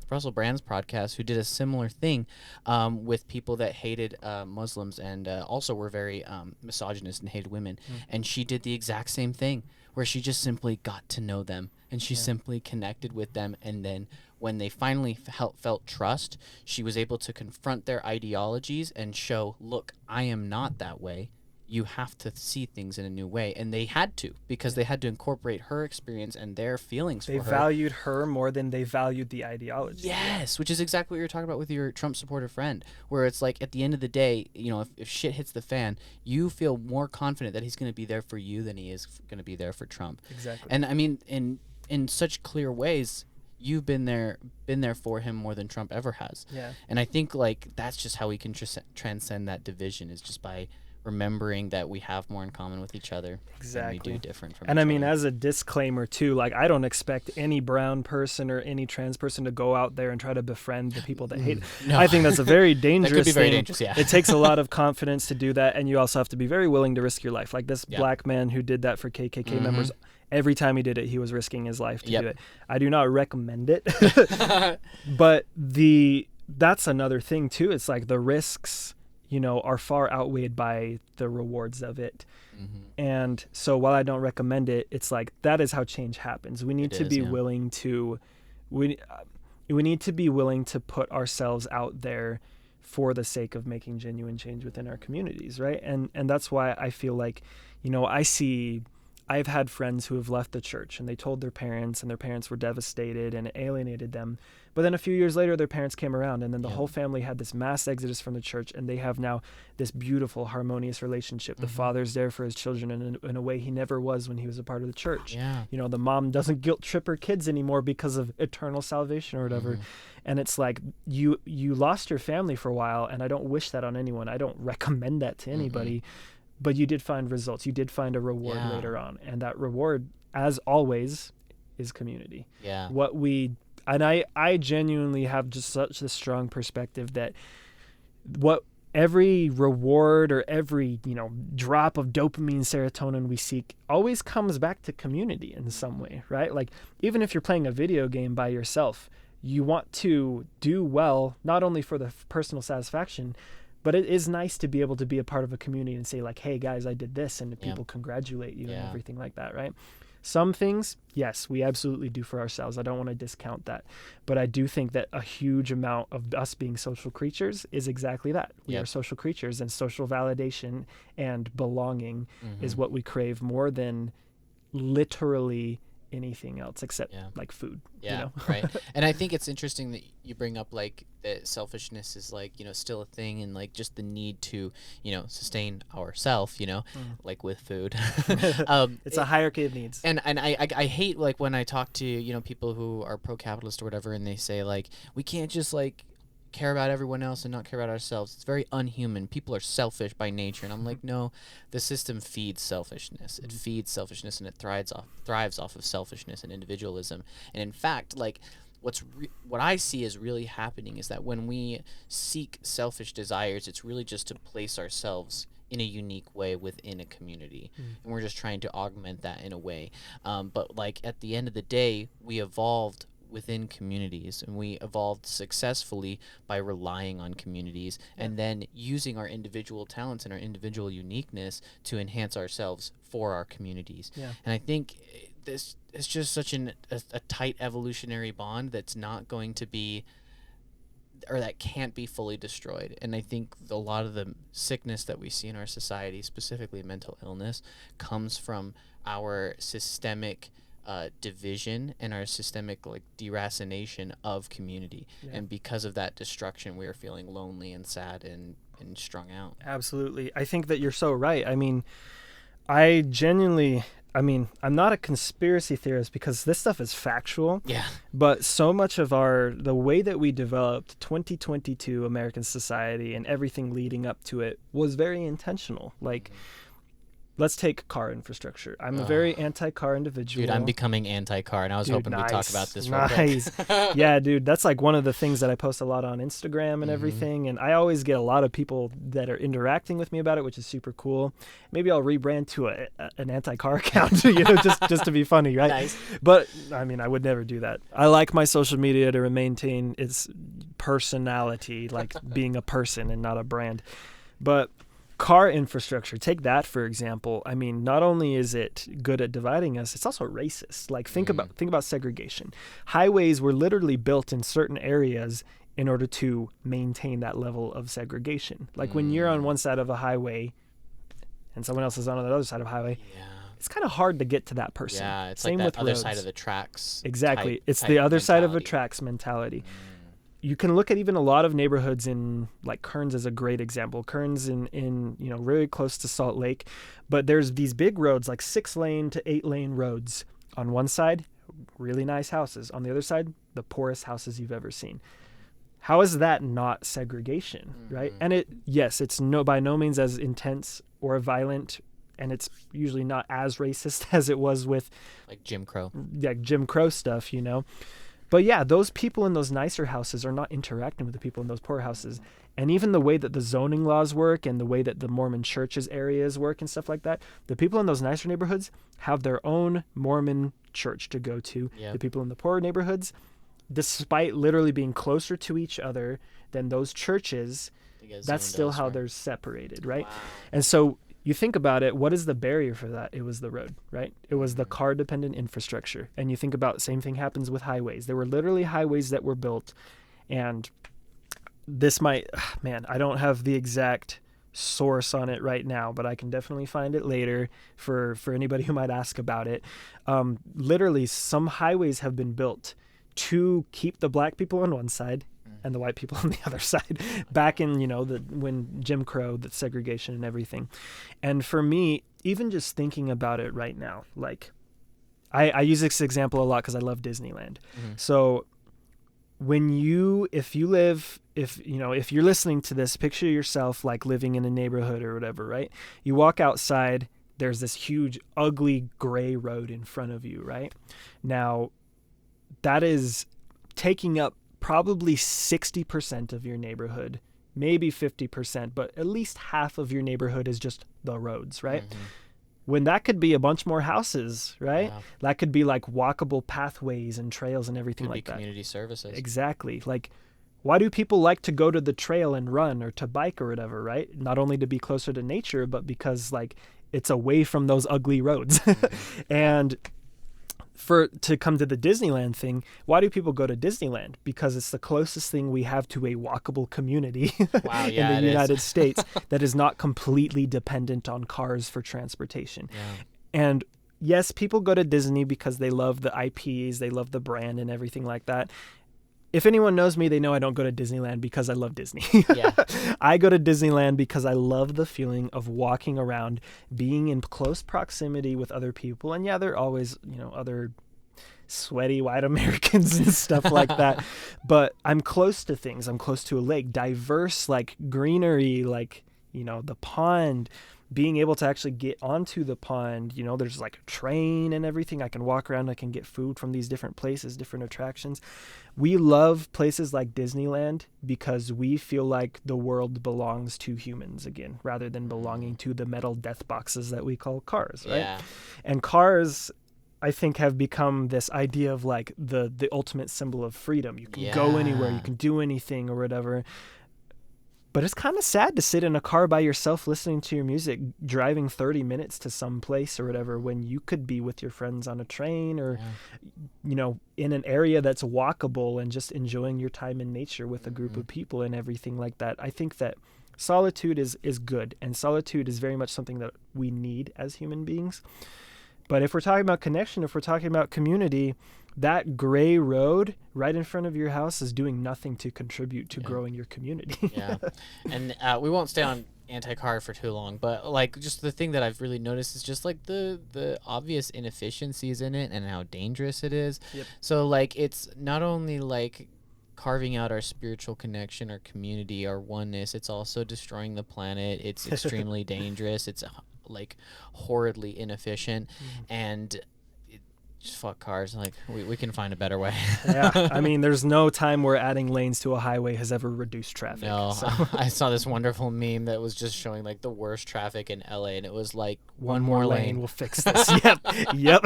Russell Brand's podcast who did a similar thing with people that hated Muslims, and also were very misogynist and hated women. And she did the exact same thing, where she just simply got to know them, and she simply connected with them. And then when they finally felt trust, she was able to confront their ideologies and show, look, I am not that way. You have to see things in a new way. And they had to, because they had to incorporate her experience and their feelings They for her. valued her more than they valued the ideology. Yes, which is exactly what you're talking about with your Trump supporter friend, where it's like, at the end of the day, you know, if shit hits the fan, you feel more confident that he's going to be there for you than he is going to be there for Trump. Exactly. And I mean, in such clear ways, you've been there for him more than Trump ever has. Yeah. And I think, like, that's just how we can transcend that division, is just by remembering that we have more in common with each other than we do different from and each I mean, other. as a disclaimer too, like, I don't expect any brown person or any trans person to go out there and try to befriend the people that hate. No. I think that's a very dangerous That could be very thing. dangerous, yeah. It takes a lot of confidence to do that, and you also have to be very willing to risk your life. Like this Yeah. black man who did that for KKK members, every time he did it, he was risking his life to Yep. do it. I do not recommend it. But that's another thing too. It's like the risks, you know, are far outweighed by the rewards of it. And so while I don't recommend it, it's like, that is how change happens. We need to be willing to, we need to be willing to put ourselves out there for the sake of making genuine change within our communities, right? And that's why I feel like, you know, I see I've had friends who have left the church and they told their parents, and their parents were devastated and it alienated them. But then a few years later, their parents came around, and then the whole family had this mass exodus from the church, and they have now this beautiful, harmonious relationship. The father's there for his children in a way he never was when he was a part of the church. Yeah. You know, the mom doesn't guilt trip her kids anymore because of eternal salvation or whatever. And it's like, you lost your family for a while, and I don't wish that on anyone. I don't recommend that to anybody. But you did find results. You did find a reward later on. And that reward, as always, is community. Yeah. I genuinely have just such a strong perspective that what every reward or every, drop of dopamine, serotonin we seek always comes back to community in some way, right? Like, even if you're playing a video game by yourself, you want to do well, not only for the personal satisfaction, but it is nice to be able to be a part of a community and say, like, hey guys, I did this, and people congratulate you and everything like that, right? Some things, yes, we absolutely do for ourselves. I don't want to discount that. But I do think that a huge amount of us being social creatures is exactly that. We are social creatures, and social validation and belonging is what we crave more than literally anything else except like food. Right. And I think it's interesting that you bring up like that selfishness is like, still a thing, and like just the need to, sustain ourself, like with food. It's a hierarchy of needs. And I hate like when I talk to, people who are pro-capitalist or whatever, and they say like, we can't just like care about everyone else and not care about ourselves. It's very unhuman. People are selfish by nature. And I'm like, no, the system feeds selfishness. It feeds selfishness, and it thrives off of selfishness and individualism. And in fact, like what I see is really happening is that when we seek selfish desires, it's really just to place ourselves in a unique way within a community. And we're just trying to augment that in a way. But like at the end of the day, we evolved within communities, and we evolved successfully by relying on communities and then using our individual talents and our individual uniqueness to enhance ourselves for our communities. And I think this is just such a tight evolutionary bond that's not going to be, or that can't be fully destroyed. And I think a lot of the sickness that we see in our society, specifically mental illness, comes from our systemic division and our systemic like deracination of community. And because of that destruction, we are feeling lonely and sad and strung out. Absolutely. I think that you're so right. I mean, I'm not a conspiracy theorist because this stuff is factual. But so much of the way that we developed 2022 American society and everything leading up to it was very intentional. Like, let's take car infrastructure. I'm a very anti-car individual. Dude, I'm becoming anti-car, and I was hoping we'd talk about this real quick. Yeah, dude, that's like one of the things that I post a lot on Instagram and everything, and I always get a lot of people that are interacting with me about it, which is super cool. Maybe I'll rebrand to an anti-car account, just to be funny, right? Nice. But, I mean, I would never do that. I like my social media to maintain its personality, like being a person and not a brand. But car infrastructure, take that for example. I mean, not only is it good at dividing us, it's also racist. Like, think about segregation. Highways were literally built in certain areas in order to maintain that level of segregation. Like when you're on one side of a highway and someone else is on the other side of a highway, it's kind of hard to get to that person. Yeah, it's Same like with that other roads. Side of the tracks. Exactly. It's type the other side of a mentality. tracks mentality. You can look at even a lot of neighborhoods in, like Kearns is a great example. Kearns in really close to Salt Lake, but there's these big roads, like 6-lane to 8-lane roads. On one side, really nice houses. On the other side, the poorest houses you've ever seen. How is that not segregation, right? And it's by no means as intense or violent, and it's usually not as racist as it was with like Jim Crow. Like Jim Crow stuff, But yeah, those people in those nicer houses are not interacting with the people in those poor houses. And even the way that the zoning laws work and the way that the Mormon churches areas work and stuff like that, the people in those nicer neighborhoods have their own Mormon church to go to. The people in the poorer neighborhoods, despite literally being closer to each other than those churches, that's still how they're separated, right? Wow. And so you think about it, what is the barrier for that? It was the road, right? It was the car-dependent infrastructure. And you think about, same thing happens with highways. There were literally highways that were built, and this I don't have the exact source on it right now, but I can definitely find it later for anybody who might ask about it. Literally, some highways have been built to keep the black people on one side and the white people on the other side, back in, when Jim Crow, the segregation and everything. And for me, even just thinking about it right now, like, I use this example a lot because I love Disneyland. So if you're listening to this, picture yourself like living in a neighborhood or whatever, right? You walk outside, there's this huge, ugly gray road in front of you, right? Now, that is taking up probably 60% of your neighborhood, maybe 50%, but at least half of your neighborhood is just the roads, right? When that could be a bunch more houses, right? Yeah. That could be like walkable pathways and trails and everything like that. Community services. Exactly. Like, why do people like to go to the trail and run or to bike or whatever, right? Not only to be closer to nature, but because like it's away from those ugly roads. And to come to the Disneyland thing, why do people go to Disneyland? Because it's the closest thing we have to a walkable community in the United States that is not completely dependent on cars for transportation. Yeah. And yes, people go to Disney because they love the IPs, they love the brand and everything like that. If anyone knows me, they know I don't go to Disneyland because I love Disney. Yeah. I go to Disneyland because I love the feeling of walking around, being in close proximity with other people. And yeah, there are always, other sweaty white Americans and stuff like that. But I'm close to things. I'm close to a lake, diverse, like greenery, like, the pond, being able to actually get onto the pond, there's like a train and everything. I can walk around. I can get food from these different places, different attractions. We love places like Disneyland because we feel like the world belongs to humans again, rather than belonging to the metal death boxes that we call cars, right? Yeah. And cars, I think, have become this idea of like the ultimate symbol of freedom. You can go anywhere, you can do anything or whatever. But it's kind of sad to sit in a car by yourself listening to your music, driving 30 minutes to some place or whatever, when you could be with your friends on a train or, in an area that's walkable and just enjoying your time in nature with a group of people and everything like that. I think that solitude is good, and solitude is very much something that we need as human beings. But if we're talking about connection, if we're talking about community, that gray road right in front of your house is doing nothing to contribute to growing your community. Yeah. And we won't stay on anti-car for too long, but like just the thing that I've really noticed is just like the obvious inefficiencies in it and how dangerous it is. Yep. So like it's not only like carving out our spiritual connection, our community, our oneness, it's also destroying the planet. It's extremely dangerous. It's like horridly inefficient. And just fuck cars. Like we can find a better way. Yeah, I mean, there's no time where adding lanes to a highway has ever reduced traffic. No, so. I saw this wonderful meme that was just showing like the worst traffic in LA, and it was like one more lane will fix this. Yep.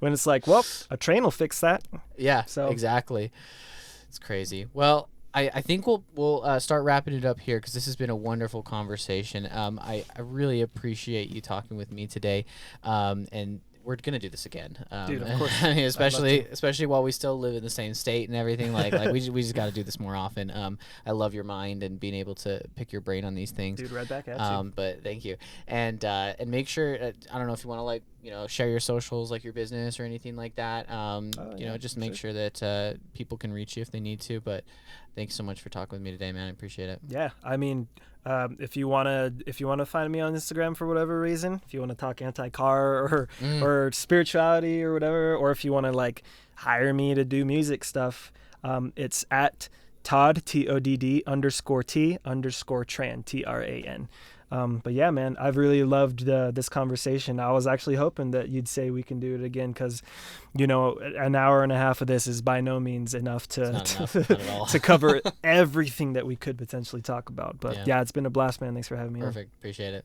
When it's like, well, a train will fix that. Yeah. So exactly. It's crazy. Well, I think we'll start wrapping it up here because this has been a wonderful conversation. I really appreciate you talking with me today, and we're gonna do this again. Dude, of course. I mean, especially while we still live in the same state and everything. Like we just got to do this more often. I love your mind and being able to pick your brain on these things. Dude, right back at you. But thank you, and make sure I don't know if you want to like share your socials, like your business or anything like that. Just make sure that people can reach you if they need to. But thanks so much for talking with me today, man. I appreciate it. Yeah, I mean, if you wanna find me on Instagram for whatever reason, if you wanna talk anti-car or spirituality or whatever, or if you wanna like hire me to do music stuff, it's at Todd TODD _T_Tran TRAN. But yeah, man, I've really loved this conversation. I was actually hoping that you'd say we can do it again because, an hour and a half of this is by no means enough to cover everything that we could potentially talk about. But yeah, it's been a blast, man. Thanks for having me on. Perfect. Appreciate it.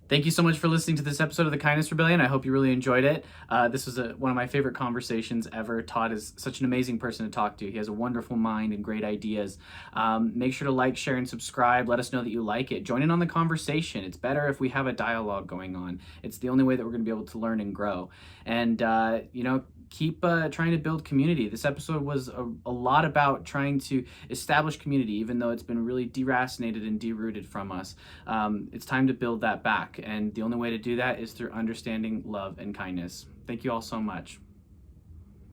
Thank you so much for listening to this episode of the Kindness Rebellion. I hope you really enjoyed it. This was one of my favorite conversations ever. Todd is such an amazing person to talk to. He has a wonderful mind and great ideas. Make sure to like, share, and subscribe. Let us know that you like it. Join in on the conversation. It's better if we have a dialogue going on. It's the only way that we're going to be able to learn and grow. And, keep trying to build community. This episode was a lot about trying to establish community, even though it's been really deracinated and derooted from us. It's time to build that back, and the only way to do that is through understanding, love, and kindness. Thank you all so much.